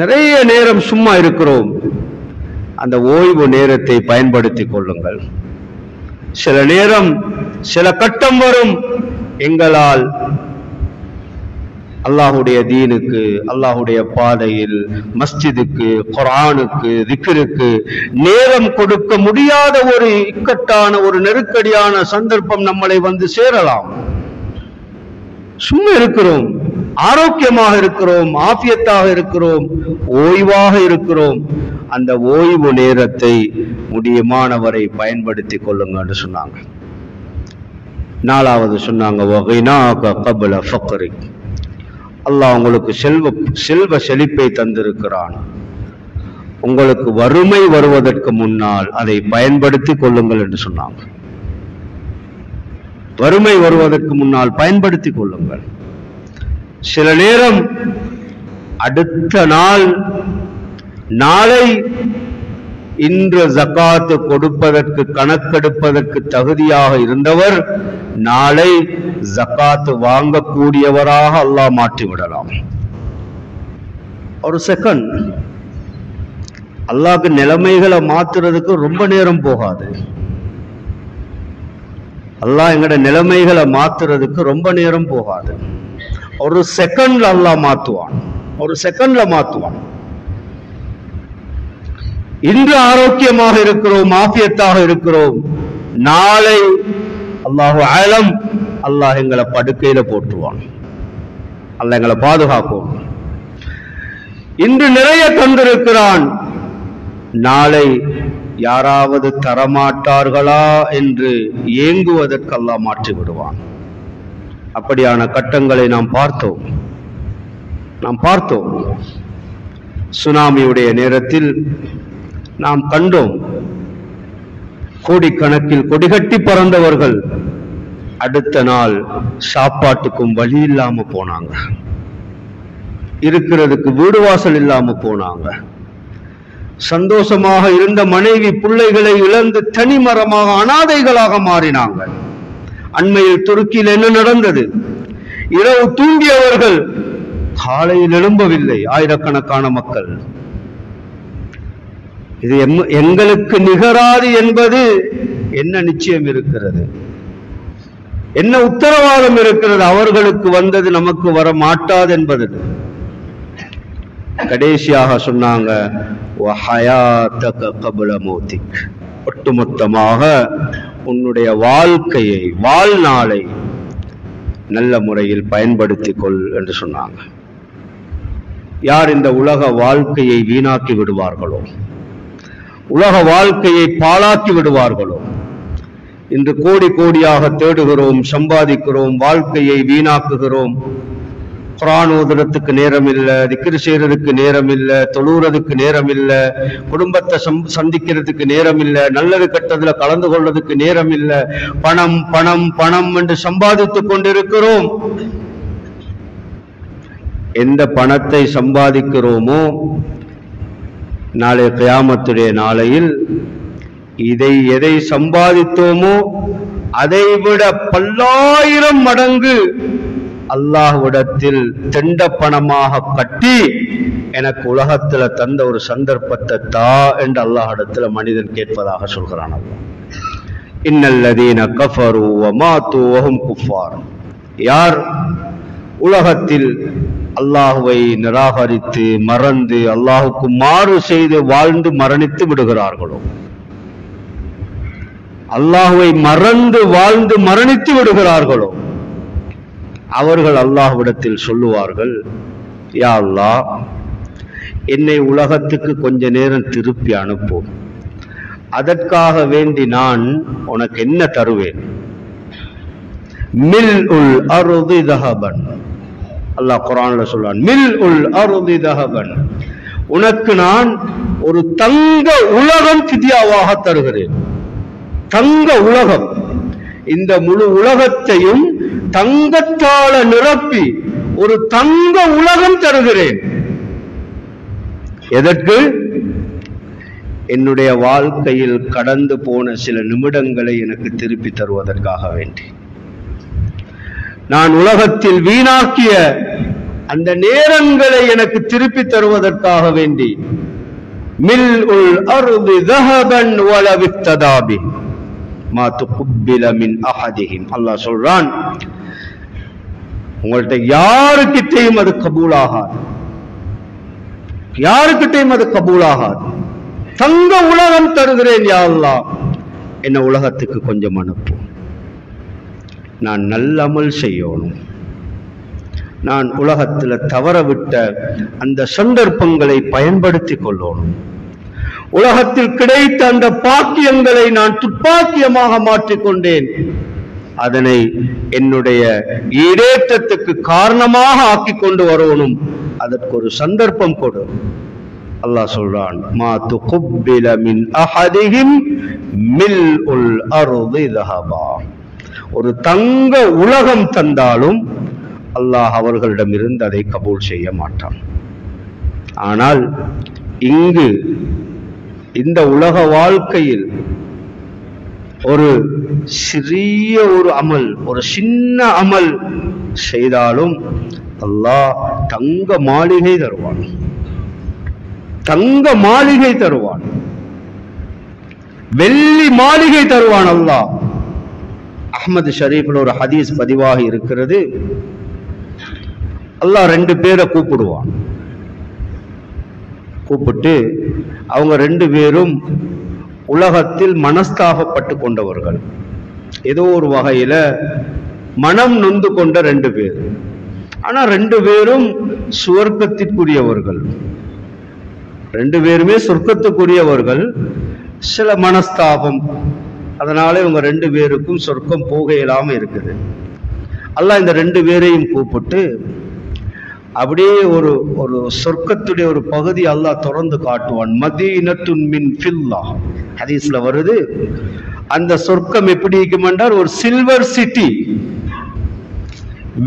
நிறைய நேரம் சும்மா இருக்கிறோம், அந்த ஓய்வு நேரத்தை பயன்படுத்திக் கொள்ளுங்கள். சில நேரம் சில கட்டம் வரும், எங்களால் அல்லாஹுடைய தீனுக்கு, அல்லாஹுடைய பாதையில், மஸ்ஜிதுக்கு, குர்ஆனுக்கு, திக்ருக்கு நேரம் கொடுக்க முடியாத ஒரு இக்கட்டான ஒரு நெருக்கடியான சந்தர்ப்பம் நம்மளை வந்து சேரலாம். சும்மா இருக்கிறோம், ஆரோக்கியமாக இருக்கிறோம், ஆஃபியத்தாக இருக்கிறோம், ஓய்வாக இருக்கிறோம். அந்த ஓய்வு நேரத்தை முடியுமானவரை பயன்படுத்திக் கொள்ளுங்கன்னு சொன்னாங்க. நாலாவது சொன்னாங்க, வகினாக கப்ல ஃபக்ரிக், அல்லாஹ் உங்களுக்கு செல்வ செழிப்பை தந்திருக்கிறான், உங்களுக்கு வறுமை வருவதற்கு முன்னால் அதை பயன்படுத்திக் கொள்ளுங்கள் என்று சொன்னாங்க. வறுமை வருவதற்கு முன்னால் பயன்படுத்திக் கொள்ளுங்கள். சில நேரம் அடுத்த நாளை இன்று ஜகாத் கொடுப்பதற்கு, கணக்கெடுப்பதற்கு தகுதியாக இருந்தவர் நாளை ஜகாத் வாங்கக்கூடியவராக அல்லாஹ் மாற்றிவிடலாம். ஒரு செகண்ட், அல்லாஹ்க்கு நிலைமைகளை மாத்துறதுக்கு ரொம்ப நேரம் போகாது. அல்லாஹ் எங்கட நிலைமைகளை மாத்துறதுக்கு ரொம்ப நேரம் போகாது. ஒரு செகண்ட்ல அல்லாஹ் மாத்துவான், ஒரு செகண்ட்ல மாத்துவான். இன்று ஆரோக்கியமாக இருக்கிறோம், ஆஃபியத்தாக இருக்கிறோம், நாளை அல்லாஹு ஆலம், அல்லாஹ் எங்களை படுக்கையில போட்டுருவான். அல்லாஹ் எங்களை பாதுகாக்கும். இன்று நிறைய தந்திருக்கிறான், நாளை யாராவது தரமாட்டார்களா என்று ஏங்குவதற்கு அல்லாஹ் மாற்றி விடுவான். அப்படியான கட்டங்களை நாம் பார்த்தோம். சுனாமியுடைய நேரத்தில் நாம் கண்டோம். கோடிக்கணக்கில் கொடிகட்டி பறந்தவர்கள் அடுத்த நாள் சாப்பாட்டுக்கும் வழி இல்லாம போனாங்க, இருக்கிறதுக்கு வீடு வாசல் இல்லாம போனாங்க. சந்தோஷமாக இருந்த மனைவி பிள்ளைகளை இழந்து தனிமரமாக அனாதைகளாக மாறினாங்க. அண்மையில் துருக்கியில் என்ன நடந்தது? இரவு தூங்கியவர்கள் காலையில் எழும்பவில்லை, ஆயிரக்கணக்கான மக்கள். இது எங்களுக்கு நிகராது என்பது என்ன நிச்சயம் இருக்கிறது? என்ன உத்தரவாதம் இருக்கிறது? அவர்களுக்கு வந்தது நமக்கு வர மாட்டாது என்பது. கடைசியாக சொன்னாங்க, ஒட்டுமொத்தமாக உன்னுடைய வாழ்க்கையை, வாழ்நாளை நல்ல முறையில் பயன்படுத்திக் கொள் என்று சொன்னாங்க. யார் இந்த உலக வாழ்க்கையை வீணாக்கி விடுவார்களோ, உலக வாழ்க்கையை பாழாக்கி விடுவார்களோ, இன்று கோடி கோடியாக தேடுகிறோம், சம்பாதிக்கிறோம், வாழ்க்கையை வீணாக்குகிறோம். குர்ஆன் ஓதுறதுக்கு நேரம் இல்லை, திக்ர் செய்யறதுக்கு நேரம் இல்லை, தொழுறதுக்கு நேரம் இல்லை, குடும்பத்தை சந்திக்கிறதுக்கு நேரம் இல்லை, நல்லது கெட்டதுல கலந்து கொள்றதுக்கு நேரம் இல்லை. பணம் பணம் பணம் என்று சம்பாதித்துக் கொண்டிருக்கிறோம். எந்த பணத்தை சம்பாதிக்கிறோமோ நாளை கியாமத்துடைய நாளையில் எதை சம்பாதித்தோமோ அதை விட பல்லாயிரம் மடங்கு அல்லாஹ்விடத்தில் தெண்ட பணமாக கட்டி, எனக்கு உலகத்துல தந்த ஒரு சந்தர்ப்பத்தை தா என்று அல்லாஹ்விடத்துல மனிதன் கேட்பதாக சொல்கிறான். அல்லாஹ், இன்னல்லதீன கஃபரு வ மாது வ ஹும் குஃபார், யார் உலகத்தில் அல்லாஹுவை நிராகரித்து மறந்து அல்லாஹுக்கு மாறு செய்து வாழ்ந்து மரணித்து விடுகிறார்களோ, அல்லாஹுவை மறந்து வாழ்ந்து மரணித்து விடுகிறார்களோ, அவர்கள் அல்லாஹ்விடத்தில் சொல்லுவார்கள், யா அல்லாஹ், என்னை உலகத்துக்கு கொஞ்ச நேரம் திருப்பி அனுப்பும், அதற்காக வேண்டி நான் உனக்கு என்ன தருவேன்? மில் உல் அர்தி தஹபன், அல்லாஹ் குர்ஆன்ல சொல்றான், மில் உல் அர்தி தஹபன், உனக்கு நான் ஒரு தங்க உலகம் ஃபித்யாவாக தருகிறேன். தங்க உலகம், இந்த முழு உலகத்தையும் தங்கத்தால நிரப்பி ஒரு தங்க உலகம் தருகிறேன். எதற்கு? என்னுடைய வாழ்க்கையில் கடந்து போன சில நிமிடங்களை எனக்கு திருப்பி தருவதற்காக வேண்டி, நான் உலகத்தில் வீணாக்கிய அந்த நேரங்களை எனக்கு திருப்பி தருவதற்காக வேண்டி, மில்உல் அர்தி ذهبًا ولو افتدى به ما تقبل من احدهم. அல்லாஹ் சொல்றான், உங்கள்ட்ட யாருக்கிட்டையும் அது கபூலாகாது, யாருக்கிட்டையும் அது கபூலாகாது. தங்க உலகம் தருகிறேன் யா அல்லாஹ், என்ன உலகத்துக்கு கொஞ்சம் அனுப்பு. நான் நல்ல அமல் செய்யணும். நான் உலகத்துல தவறவிட்ட அந்த சந்தர்ப்பங்களை பயன்படுத்தி கொள்ளணும். உலகத்தில் கிடைத்த அந்த பாக்கியங்களை நான் துப்பாக்கியமாக மாற்றிக்கொண்டேன். அதனை என்னுடைய ஈடேற்றத்துக்கு காரணமாக ஆக்கி கொண்டு வரணும். அதற்கு ஒரு சந்தர்ப்பம் கொடு. அல்லாஹ் சொல்றான், மா துகுப்பில மின் அஹதிஹிம் மில்உல் அர்தி ذهبًا. ஒரு தங்க உலகம் தந்தாலும் அல்லாஹ் அவர்களிடமிருந்து அதை கபூல் செய்ய மாட்டான். ஆனால் இங்கு இந்த உலக வாழ்க்கையில் ஒரு சிறிய ஒரு அமல், ஒரு சின்ன அமல் செய்தாலும் அல்லாஹ் தங்க மாளிகை தருவான், தங்க மாளிகை தருவான், வெள்ளி மாளிகை தருவான் அல்லாஹ். அஹ்மது ஷரீஃபில் ஒரு ஹதீஸ் பதிவாக இருக்கிறது. அல்லாஹ் ரெண்டு பேரை கூப்பிடுவான். கூப்பிட்டு அவங்க ரெண்டு பேரும் உலகத்தில் மனஸ்தாபப்பட்டு கொண்டவர்கள், ஏதோ ஒரு வகையில மனம் நொந்து கொண்ட ரெண்டு பேர். ஆனா ரெண்டு பேரும் சுவர்க்கத்திற்குரியவர்கள், ரெண்டு பேருமே சொர்க்கத்துக்குரியவர்கள். சில மனஸ்தாபம், அதனால இவங்க ரெண்டு பேருக்கும் சொர்க்கம் போக இயலாம இருக்குது. அல்லாஹ் இந்த ரெண்டு பேரையும் கூப்பிட்டு அப்படியே ஒரு ஒரு சொர்க்கத்துடைய ஒரு பகுதி அல்லாஹ் திறந்து காட்டுவான். மதீனத்துன் மின் ஃபில்லா ஹதீஸ்ல வருது. அந்த சொர்க்கம் எப்படி இருக்கும் என்றால் ஒரு சில்வர் சிட்டி,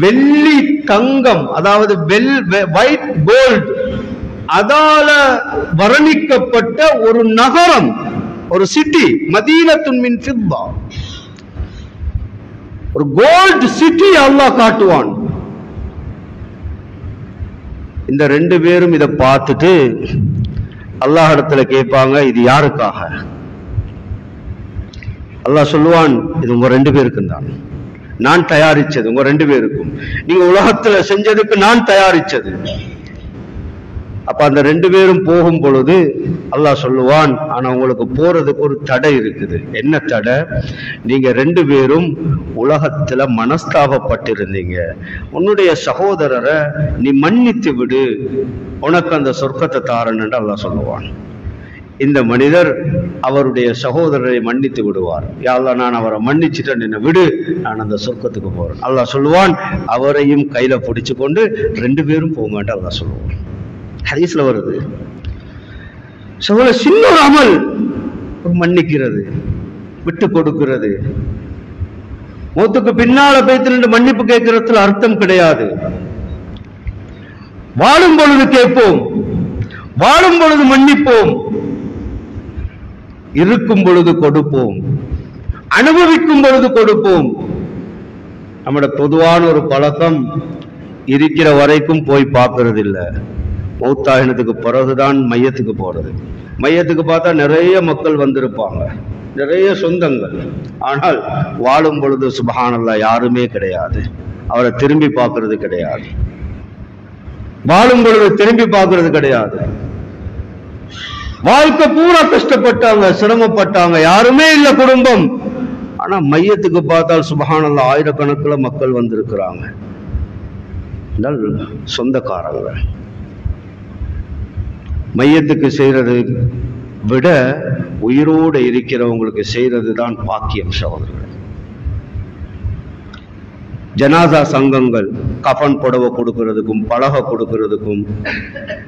வெள்ளி தங்கம், அதாவது ஒயிட் கோல்ட், அதால வர்ணிக்கப்பட்ட ஒரு நகரம், ஒரு சிட்டி. மதீனத்துன் மின் ஃபில்லா, ஒரு கோல்ட் சிட்டி அல்லாஹ் காட்டுவான். இந்த ரெண்டு பேரும் இதை பார்த்துட்டு அல்லாஹ் இடத்துல கேட்பாங்க, இது யாருக்காக? அல்லாஹ் சொல்லுவான், இது உங்க ரெண்டு பேருக்கும் தான், நான் தயாரிச்சது, உங்க ரெண்டு பேருக்கும், நீங்க உலகத்துல செஞ்சதுக்கு நான் தயாரிச்சது. அப்ப அந்த ரெண்டு பேரும் போகும் பொழுது அல்லாஹ் சொல்லுவான், ஆனா உங்களுக்கு போறதுக்கு ஒரு தடை இருக்குது. என்ன தடை? நீங்க ரெண்டு பேரும் உலகத்துல மனஸ்தாபப்பட்டிருந்தீங்க. உன்னுடைய சகோதரரை நீ மன்னித்து விடு, உனக்கு அந்த சொர்க்கத்தை தாரன் என்று அல்லாஹ் சொல்லுவான். இந்த மனிதர் அவருடைய சகோதரரை மன்னித்து விடுவார். யா அல்லாஹ், நான் அவரை மன்னிச்சுட்டேன், என்ன விடு, நான் அந்த சொர்க்கத்துக்கு போறேன். அல்லாஹ் சொல்லுவான், அவரையும் கையில பிடிச்சு கொண்டு ரெண்டு பேரும் போங்கன்னு அல்லாஹ் சொல்லுவான். ஹதீஸ்ல வருது. சின்ன ஒரு அமல், மன்னிக்கிறது, விட்டு கொடுக்கிறது. மௌத்துக்கு பின்னால பேத்து மன்னிப்பு கேட்கறதுல அர்த்தம் கிடையாது. வாழும் பொழுது கேட்போம், வாழும் பொழுது மன்னிப்போம், இருக்கும் பொழுது கொடுப்போம், அனுபவிக்கும் பொழுது கொடுப்போம். நம்முடைய பொதுவான ஒரு பழக்கம், இருக்கிற வரைக்கும் போய் பார்க்கறது இல்லை, மௌத்தாகினத்துக்கு பிறகுதான் மையத்துக்கு போறது. மையத்துக்கு பார்த்தா நிறைய மக்கள் வந்திருப்பாங்க, நிறைய சொந்தங்கள். ஆனால் வாழும் பொழுது சுப்ஹானல்லாஹ் யாருமே கிடையாது, அவரை திரும்பி பார்க்கறது கிடையாது. வாழும் பொழுது திரும்பி பார்க்கறது கிடையாது. வாழ்க்கை பூரா கஷ்டப்பட்டாங்க, சிரமப்பட்டாங்க, யாருமே இல்லை குடும்பம். ஆனா மையத்துக்கு பார்த்தால் சுப்ஹானல்லாஹ் ஆயிரக்கணக்கில் மக்கள் வந்திருக்கிறாங்க, சொந்தக்காரங்க. மையத்துக்கு செய்யறது விட உயிரோடு இருக்கிறவங்களுக்கு செய்யறது தான் பாக்கியம் சகோதரர்கள். ஜனாசா சங்கங்கள் கஃன் புடவை கொடுக்கறதுக்கும் பலகை கொடுக்கறதுக்கும்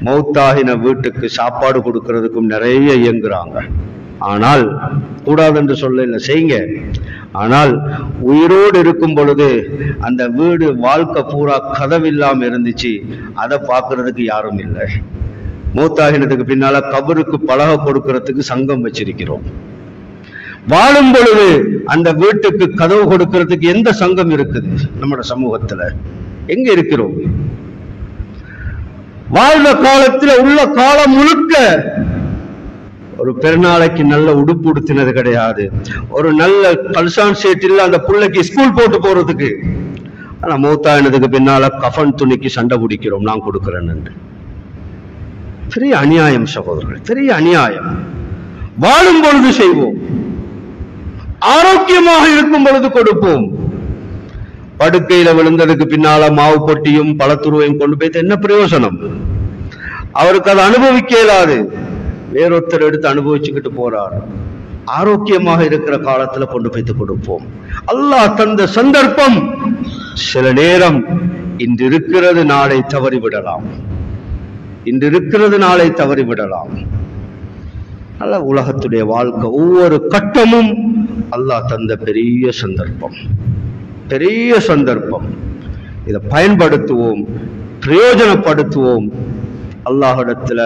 மௌத்தாகின வீட்டுக்கு சாப்பாடு கொடுக்கறதுக்கும் நிறைய இயங்குறாங்க. ஆனால் கூடாதுன்னு சொல்ல இல்லை, செய்யுங்க. ஆனால் உயிரோடு இருக்கும் பொழுது அந்த வீடு வாழ்க்கை பூரா கதவில்லாம இருந்துச்சு, அதை பார்க்கறதுக்கு யாரும் இல்லை. மூத்தாகினதுக்கு பின்னால கபருக்கு பலகை கொடுக்கிறதுக்கு சங்கம் வச்சிருக்கிறோம். வாழும் பொழுது அந்த வீட்டுக்கு கதவு கொடுக்கிறதுக்கு எந்த சங்கம் இருக்குது நம்முடைய சமூகத்துல? எங்க இருக்கிறோம்? வாழ்ந்த காலத்துல உள்ள காலம் முழுக்க ஒரு பெருநாளைக்கு நல்ல உடுப்பு உடுத்தினது கிடையாது. ஒரு நல்ல கல்சான் சேட் இல்ல அந்த பிள்ளைக்கு ஸ்கூல் போட்டு போறதுக்கு. ஆனா மூத்தாயினதுக்கு பின்னால கஃன் துணிக்கு சண்டை பிடிக்கிறோம், நான் கொடுக்கிறேன்னு. பெரிய அநியாயம் சகோதரர்கள், பெரிய அநியாயம். வாழும் பொழுது செய்வோம், ஆரோக்கியமாக இருக்கும் பொழுது கொடுப்போம். படுக்கையில விழுந்ததுக்கு பின்னால மாவு பொட்டியும் பழத்துருவையும் கொண்டு போய் என்ன பிரயோஜனம்? அவருக்கு அதை அனுபவிக்க இயலாது, வேறொருத்தர் எடுத்து அனுபவிச்சுக்கிட்டு போறார். ஆரோக்கியமாக இருக்கிற காலத்துல கொண்டு போய்த்து கொடுப்போம். அல்லாஹ் தந்த சந்தர்ப்பம் சில நேரம் இன்று இருக்கிறது நாளை தவறிவிடலாம், இன்று இருக்கிறது நாளை தவறிவிடலாம். அல்ல, உலகத்துடைய வாழ்க்கை ஒவ்வொரு கட்டமும் அல்லாஹ் தந்த பெரிய சந்தர்ப்பம், பெரிய சந்தர்ப்பம். இதை பயன்படுத்துவோம், பிரயோஜனப்படுத்துவோம். அல்லாஹ்விடத்துல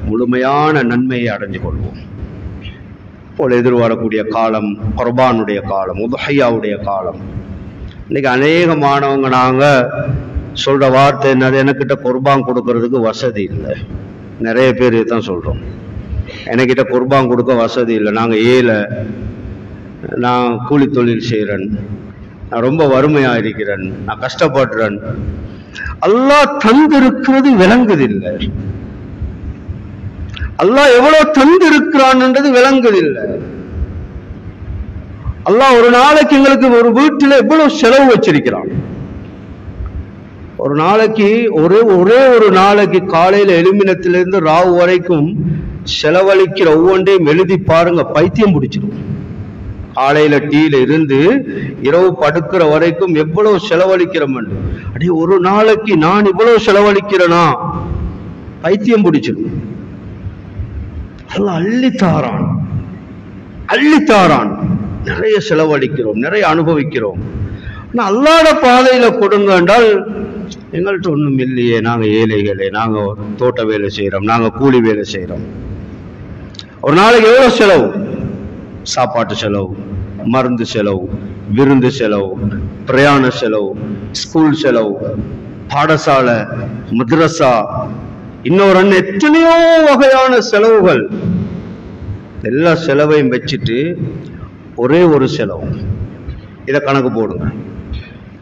முழுமையான நன்மையை அடைஞ்சு கொள்வோம். போல எதிர்வரக்கூடிய காலம் குர்பானுடைய காலம், உதுஹையாவுடைய காலம். இன்னைக்கு அநேக மாணவங்க நாங்க சொல்ற வார்த்தை என்னது, எனக்கிட்ட குர்பான் கொடுக்கறதுக்கு வசதி இல்லை. நிறைய பேர் தான் சொல்றோம், என்கிட்ட குர்பான் கொடுக்க வசதி இல்லை, நாங்க ஏழை, நான் கூலி தொழில் செய்கிறேன், நான் ரொம்ப வறுமையா இருக்கிறேன், நான் கஷ்டப்படுறேன். அல்லாஹ் தந்திருக்கிறது விளங்குதில்லை, அல்லாஹ் எவ்வளவு தந்திருக்கிறான்ன்றது விளங்குதில்லை. அல்லாஹ் ஒரு நாளைக்கு எங்களுக்கு ஒரு வீட்டில் எவ்வளவு செலவு வச்சிருக்கிறான். ஒரு நாளைக்கு ஒரே ஒரு நாளைக்கு காலையில எழுமினத்திலிருந்து ராவு வரைக்கும் செலவழிக்கிற ஒவ்வொன்றையும் எழுதி பாருங்க, பைத்தியம் பிடிச்சிடும். காலையில டீல இருந்து இரவு படுக்கிற வரைக்கும் எவ்வளவு செலவழிக்கிறோம். அடி ஒரு நாளைக்கு நான் இவ்வளவு செலவழிக்கிறேனா, பைத்தியம் பிடிச்சிடும். அல்லாஹ் அள்ளித்தாரான், அள்ளித்தாரான். நிறைய செலவழிக்கிறோம், நிறைய அனுபவிக்கிறோம். ஆனா அல்லாஹ்வுடைய பாதையில கொடுங்க என்றால் எங்கள்கிட்ட ஒண்ணும் இல்லையே, நாங்க ஏழைகளே, நாங்க தோட்ட வேலை செய்யறோம், நாங்க கூலி வேலை செய்யறோம். ஒரு நாளைக்கு எவ்வளவு செலவு? சாப்பாட்டு செலவு, மருந்து செலவு, விருந்து செலவு, பிரயாண செலவு, ஸ்கூல் செலவு, பாடசாலை, மദ്രസா, இன்னொரு எத்தனையோ வகையான செலவுகள். எல்லா செலவையும் வச்சுட்டு ஒரே ஒரு செலவு, இதை கணக்கு போடுங்க.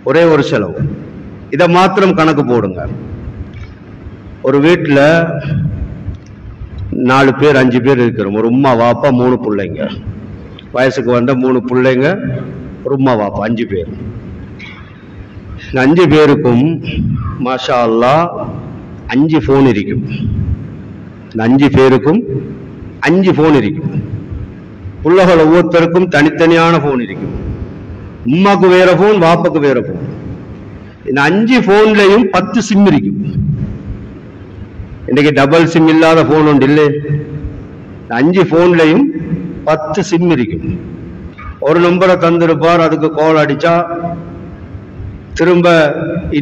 ஒரே ஒரு செலவு, இதை மாத்திரம் கணக்கு போடுங்க. ஒரு வீட்டில் 4 பேர் 5 பேர் இருக்கிறோம். ஒரு உம்மா வாப்பா 3 பிள்ளைங்க, வயசுக்கு வந்த 3 பிள்ளைங்க, ஒரு உம்மா வாப்பா 5 பேர். இந்த 5 பேருக்கும் மாஷா அல்லாஹ் 5 ஃபோன் இருக்கும். இந்த 5 பேருக்கும் 5 ஃபோன் இருக்கும். பிள்ளைகள் ஒவ்வொருத்தருக்கும் தனித்தனியான ஃபோன் இருக்கும். உம்மாக்கு வேற ஃபோன், வாப்பாக்கு வேற ஃபோன். இந்த 5 ஃபோன்லையும் 10 சிம் இருக்கும். இன்னைக்கு டபுள் சிம் இல்லாத ஃபோன் ஒன்று இல்லை. 5 ஃபோன்லையும் 10 சிம் இருக்கும். ஒரு நம்பரை தந்திருப்பார், அதுக்கு கால் அடிச்சா திரும்ப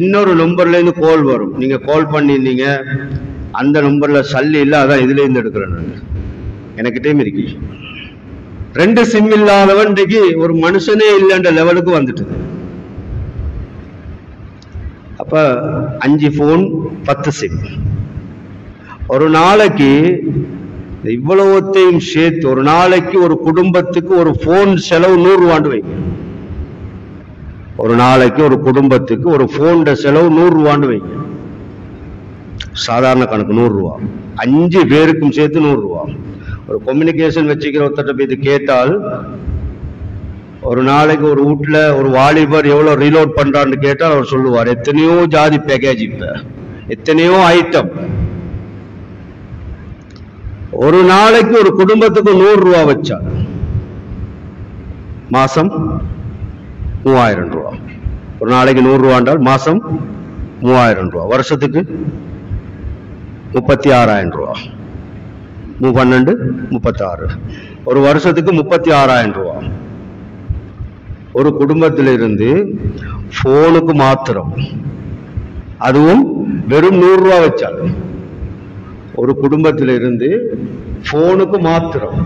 இன்னொரு நம்பர்ல இருந்து கால் வரும். நீங்க கால் பண்ணியிருந்தீங்க, அந்த நம்பர்ல சல்லி இல்லை, அதான் இதுல இருந்து எடுக்கிறேன். எனக்கிட்டேயும் இருக்கு. 2 சிம் இல்லாதவன் இன்றைக்கு ஒரு மனுஷனே இல்லைன்ற லெவலுக்கு வந்துட்டு. அப்ப 5 ஃபோன் 10 சிம். ஒரு நாளைக்கு இவ்வளவுத்தையும் சேர்த்து ஒரு நாளைக்கு ஒரு குடும்பத்துக்கு ஒரு போன் செலவு 100 ரூபாண்டு வைங்க. ஒரு நாளைக்கு ஒரு குடும்பத்துக்கு ஒரு போன் செலவு 100 ரூபாண்டு வைங்க. சாதாரண கணக்கு 100 ரூபா. 5 பேருக்கும் சேர்த்து 100 ரூபா. ஒரு கம்யூனிகேஷன் வச்சுக்கிற ஒருத்தட்ட போய் இது கேட்டால், ஒரு நாளைக்கு ஒரு வீட்டுல ஒரு வாலிபர் எவ்வளவு ரீலோட் பண்றான்னு கேட்டால் அவர் சொல்லுவார், எத்தனையோ ஜாதி பேக்கேஜ், இப்ப எத்தனையோ ஐட்டம். ஒரு நாளைக்கு ஒரு குடும்பத்துக்கு 100 ரூபா வச்சா மாசம் 3000 ரூபா. ஒரு நாளைக்கு 100 ரூபா என்றால் மாசம் 3000 ரூபா. வருஷத்துக்கு 36,000 ரூபா. 12 36. ஒரு வருஷத்துக்கு 36,000 ரூபா. ஒரு குடும்பத்திலிருந்து போனுக்கு மாத்திரம், அதுவும் வெறும் 100 ரூபா வச்சால் ஒரு குடும்பத்தில் இருந்து போனுக்கு மாத்திரம்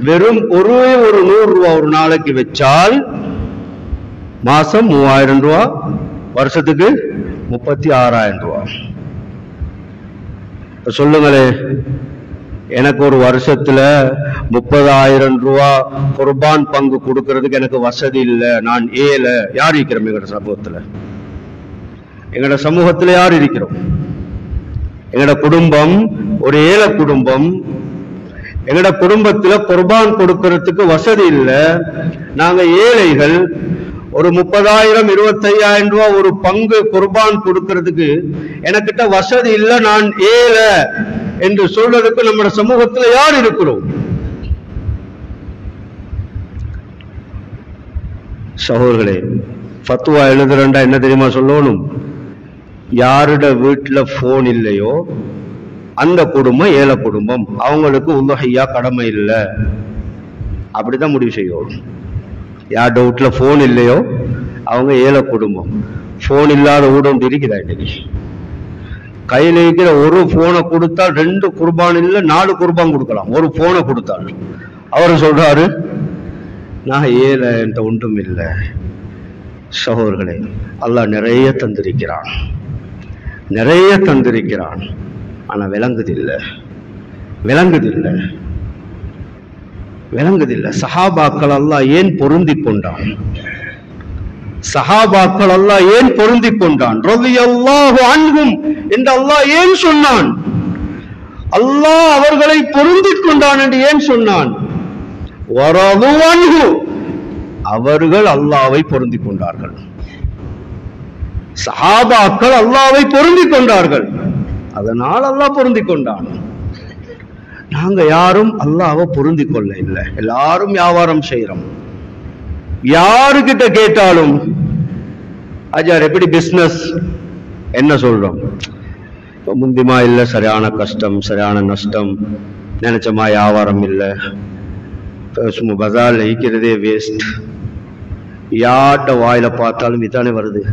வெறும் ஒரு 100 ரூபா ஒரு நாளைக்கு வச்சால் மாசம் 3000 ரூபா, வருஷத்துக்கு 36,000 ரூபா. சொல்லுங்களே, எனக்கு ஒரு வருஷத்துல 30,000 ரூபா குர்பான் பங்கு கொடுக்கறதுக்கு எனக்கு வசதி இல்லை, நான் ஏழை. யார் இருக்கிறோம் எங்கட சமூகத்துல? எங்கட சமூகத்துல யார் இருக்கிறோம்? எங்கட குடும்பம் ஒரு ஏழை குடும்பம். எங்கட குடும்பத்துல குர்பான் கொடுக்கறதுக்கு வசதி இல்லை, நாங்க ஏழைகள். ஒரு 30,000 25,000 ரூபா ஒரு பங்கு குர்பான் கொடுக்கறதுக்கு எனக்கிட்ட வசதி இல்லை, நான் ஏழை என்று சொல்றதுக்கு நம்ம சமூகத்துல யார் இருக்கிறோம்? சகோதரர்களே, ஃபத்வா எழுதுறண்டா என்ன தெரியுமா சொல்லணும்? யாருட வீட்டுல போன் இல்லையோ அந்த குடும்பம் ஏழை குடும்பம், அவங்களுக்கு உலஹியா கடமை இல்லை, அப்படிதான் முடிவு செய்யணும். யார் வீட்டுல போன் இல்லையோ அவங்க ஏழை குடும்பம். போன் இல்லாத ஊடம் இருக்குதா? இன்னைக்கு கையில இருக்கிற ஒரு போனை கொடுத்தால் 2 குர்பான் இல்ல 4 குர்பான் கொடுக்கலாம். ஒரு போனை கொடுத்தால் அவரு சொல்றாரு நான் ஏழை, என்ற ஒன்றும் இல்லை. சகோதரர்களே, அல்லாஹ் நிறைய தந்திருக்கிறான், நிறைய தந்திருக்கிறான். ஆனா விளங்குதில்லை, விளங்குதில்லை, விளங்குதில்லை. சஹாபாக்கள் அல்லாஹ் ஏன் பொருந்தி கொண்டான்? சஹாபாக்கள் அல்லாஹ் ஏன் பொருந்தி கொண்டான்? ரலியல்லாஹு அன்ஹும் என்று அல்லாஹ் ஏன் சொன்னான்? அல்லாஹ் அவர்களை பொருந்தி கொண்டான் என்று ஏன் சொன்னான்? வரது அன்ஹு, அவர்கள் அல்லாஹ்வை பொருந்தி கொண்டார்கள். சஹாபாக்கள் அல்லாஹ்வை பொருந்தி கொண்டார்கள், அதனால் அல்லாஹ் பொருந்தி கொண்டான். நாங்க யாரும் அல்லாஹ்வை பொருந்தி கொள்ள இல்லை. எல்லாரும் வியாபாரம் செய்யறோம். யாருக்கிட்ட கேட்டாலும் அஜார் எப்படி பிசினஸ் என்ன சொல்றோம்? முந்திமா இல்லை, சரியான கஷ்டம், சரியான நஷ்டம், நினைச்சமா வியாபாரம் இல்லை, சும்மா பஜார்ல ஈக்கிறதே வேஸ்ட். யார்கிட்ட வாயில பார்த்தாலும் இதானே வருது.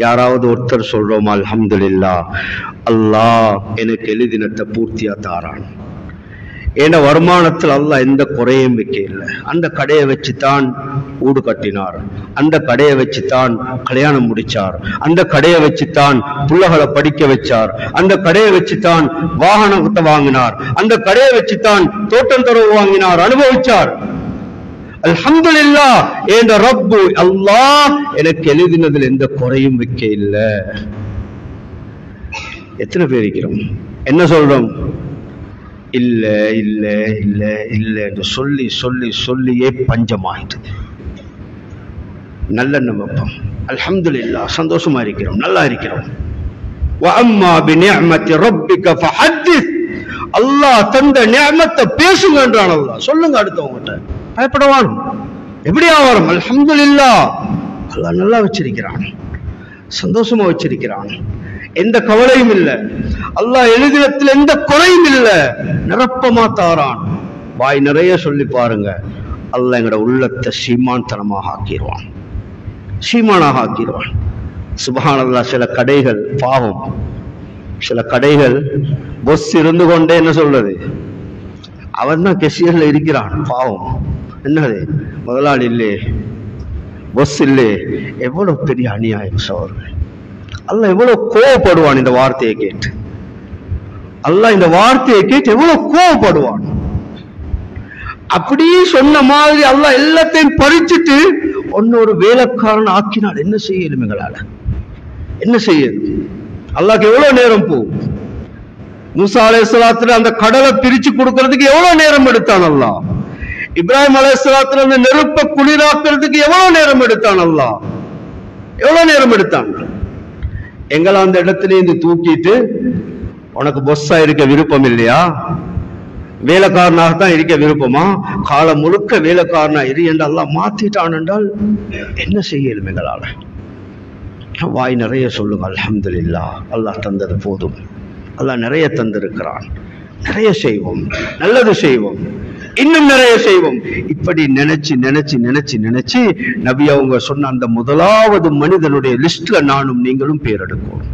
யாராவது ஒருத்தர் சொல்றோம் அல்ஹம்துலில்லாஹ், அல்லாஹ் எனக்கு எழுதினத்தை பூர்த்தியா தாரான், ஏன்னா வருமானத்தில் அல்லாஹ் எந்த குறையும் வைக்க இல்லை. அந்த கடையை வச்சுத்தான் வீடு கட்டினார், அந்த கடையை வச்சுத்தான் கல்யாணம் முடிச்சார், அந்த கடையை வச்சுத்தான் பிள்ளைகளை படிக்க வச்சார், அந்த கடையை வச்சுத்தான் வாகனத்தை வாங்கினார், அந்த கடையை வச்சுத்தான் தோட்டம் தரவு வாங்கினார், அனுபவிச்சார். அல்ஹம்துலில்லாஹ், என்ற ரப்பு அல்லாஹ் எனக்கு எழுதினதில் எந்த குறையும் வைக்க இல்லை. எத்தனை பேர் இருக்கிறோம்? என்ன சொல்றோம்? இல்ல இல்ல இல்ல இல்ல என்று சொல்லி சொல்லி சொல்லியே பஞ்சமாயிட்டது. நல்ல நம்பம், அல்ஹம்துலில்லாஹ், சந்தோஷமா இருக்கிறோம், நல்லா இருக்கிறோம். வஅம்மா பிநிஅமத்தி ரப்பிக ஃபஹத்திஸ், அல்லாஹ் தந்த நிஅமத்தை பேசுங்க என்றான் அல்லாஹ். சொல்லுங்க அடுத்தவங்ககிட்ட, பயப்படவான். எப்படி ஆவாரம்? அல்ஹம்துலில்லாஹ், அல்லாஹ் நல்லா வச்சிருக்கிறான், சந்தோஷமா வச்சிருக்கிறான், எந்த கவலையும் இல்லை. அல்லாஹ் எழுதினத்தில் எந்த குறையும் இல்லை, நிரப்பமா தாரான். வாய் நிறைய சொல்லி பாருங்க, அல்லாஹ் எங்கட உள்ளத்தை சீமான்தனமாக ஆக்கிடுவான், சீமானாக ஆக்கிடுவான். சுப்ஹானல்லாஹ். சில கடைகள் பாவம், சில கடைகள் பொஸ் இருந்து கொண்டே என்ன சொல்றது, அவன் தான் கெஷியர்ல இருக்கிறான், பாவம். என்னது, முதலாளி இல்லே, பொஸ் இல்லே. எவ்வளவு பெரிய அநியாயம் சோழர்கள். அல்லாஹ் எவ்வளவு கோவப்படுவான் இந்த வார்த்தையை கேட்டு. அல்லாஹ் இந்த வார்த்தையை கேட்டு எவ்வளவு கோவப்படுவான். அப்படியே சொன்ன மாதிரி அல்லாஹ் எல்லாத்தையும் பறிச்சுட்டு ஒன்னொரு வேலைக்காரன் ஆக்கினால் என்ன செய்யலும் எங்களால? என்ன செய்யணும்? அல்லாஹ்க்கு எவ்வளவு நேரம் போகும்? மூசா அலைஹிஸ்ஸலாத்துல அந்த கடலை பிரிச்சு கொடுக்கறதுக்கு எவ்வளவு நேரம் எடுத்தான் அல்லாஹ்? இப்ராஹிம் அலைஹிஸ்ஸலாத்துல அந்த நெருப்பை குளிராக்குறதுக்கு எவ்வளவு நேரம் எடுத்தான் அல்லாஹ்? எவ்வளவு நேரம் எடுத்தான்? எங்களை அந்த இடத்துல இருந்து தூக்கிட்டு, உனக்கு பொஸ்ஸா இருக்க விருப்பம் இல்லையா, வேலைக்காரனாகத்தான் இருக்க விருப்பமா, காலம் முழுக்க வேலைக்காரனா இரு என்று அல்லாஹ் மாத்திட்டான் என்றால் என்ன செய்யலும் எங்களால? வாய் நிறைய சொல்லுங்க அல்ஹம்துலில்லாஹ், அல்லாஹ் தந்தது போதும், அல்லாஹ் நிறைய தந்திருக்கிறான், நிறைய செய்வோம், நல்லது செய்வோம், இன்னும் நிறைய செய்வோம். இப்படி நினைச்சு நினைச்சு நினைச்சு நினைச்சு நபி அவங்க சொன்ன அந்த முதலாவது மனிதனுடைய லிஸ்ட்ல நானும் நீங்களும் பேர் எடுக்கணும்.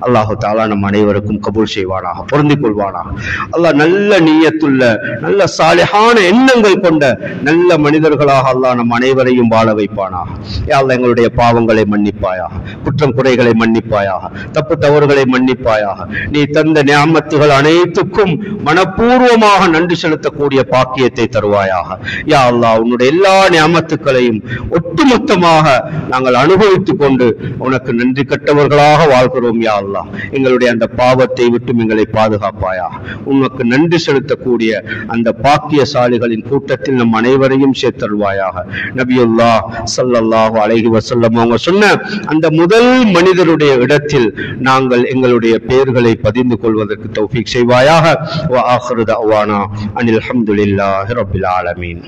அல்லாஹு தஆலா நம் அனைவருக்கும் கபூல் செய்வானாக, பொருந்திக் கொள்வானாக. அல்லாஹ் நல்ல நிய்யத்துள்ள நல்ல சாலிஹான எண்ணங்கள் கொண்ட நல்ல மனிதர்களாக அல்லாஹ் நம் அனைவரையும் வாழ வைப்பானாக. யா அல்லாஹ் எங்களுடைய பாவங்களை மன்னிப்பாயாக, குற்றம் குறைகளை மன்னிப்பாயாக, தப்பு தவறுகளை மன்னிப்பாயாக. நீ தந்த நியாமத்துகள் அனைத்துக்கும் மனப்பூர்வமாக நன்றி செலுத்தக்கூடிய பாக்கியத்தை தருவாயாக. யா அல்லாஹ் உன்னுடைய எல்லா நியாமத்துக்களையும் ஒட்டுமொத்தமாக நாங்கள் அனுபவித்துக் கொண்டு உனக்கு நன்றி கட்டவர்களாக வாழ்கிறோம். யா அல்லாஹ் எங்களுடைய அந்த பாவத்தை விட்டு எங்களை பாதுகாப்பாயாக. உனக்கு நன்றி செலுத்தக்கூடிய அந்த பாக்கியசாலிகளின் கூட்டத்தில் நம் அனைவரையும் சேர்த்தருள்வாயாக. நபியுல்லாஹ் ஸல்லல்லாஹு அலைஹி வஸல்லம் அவங்க சொன்ன அந்த முதல் மனிதருடைய இடத்தில் நாங்கள் எங்களுடைய பெயர்களை பதிந்து கொள்வதற்கு தௌஃபீக் செய்வாயாக. வ ஆகிரு தஅவானா அனில் ஹம்துலில்லாஹி ரப்பில் ஆலமீன்.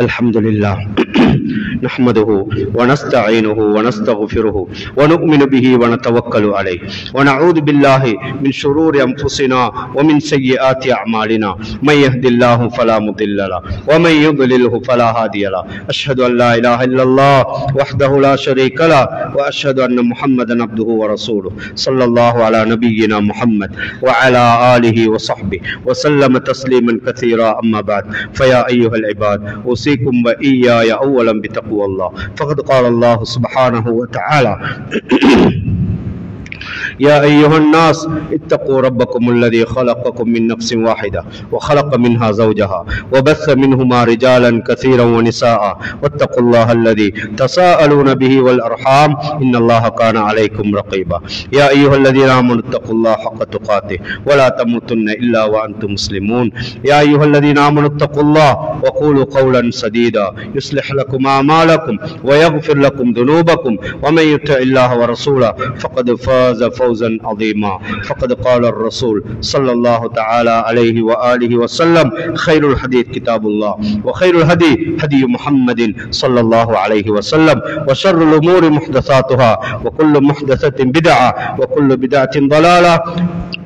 الحمد لله نحمده ونستعينه ونستغفره ونؤمن به ونتوكل عليه ونعوذ بالله من شرور أنفسنا ومن سيئات أعمالنا من يهد الله فلا مضل له ومن يضلله فلا هادي له أشهد أن لا إله إلا الله وحده لا شريك له وأشهد أن محمدا عبده ورسوله صلى الله على نبينا محمد وعلى آله وصحبه وسلم تسليما كثيرا. أما بعد فيا أيها العباد أوصيكم وإياي أولا بتقوى الله. فقد قال الله سبحانه وتعالى يا أيها الناس اتقوا ربكم الذي خلقكم من نفس واحدة وخلق منها زوجها وبث منهما رجالا كثيرا ونساء واتقوا الله الذي تساءلون به والأرحام إن الله كان عليكم رقيبا. يا أيها الذين آمنوا اتقوا الله حق تقاته ولا تموتن إلا وأنتم مسلمون. يا أيها الذين آمنوا اتقوا الله وقولوا قولا سديدا يصلح لكم أعمالكم ويغفر لكم ذنوبكم ومن يطع الله ورسوله فقد فاز فوزا عظيما. فقد قال الرسول صلى الله تعالى عليه وآله وسلم خير الحديث كتاب الله وخير الهدي هدي محمد صلى الله عليه وسلم وشر الأمور محدثاتها وكل محدثة بدعة وكل بدعة ضلالة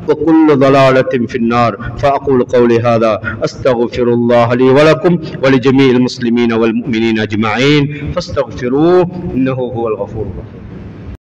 وكل ضلالة في النار. فأقول قولي هذا أستغفر الله لي ولكم ولجميع المسلمين والمؤمنين أجمعين فاستغفروه إنه هو الغفور الرحيم.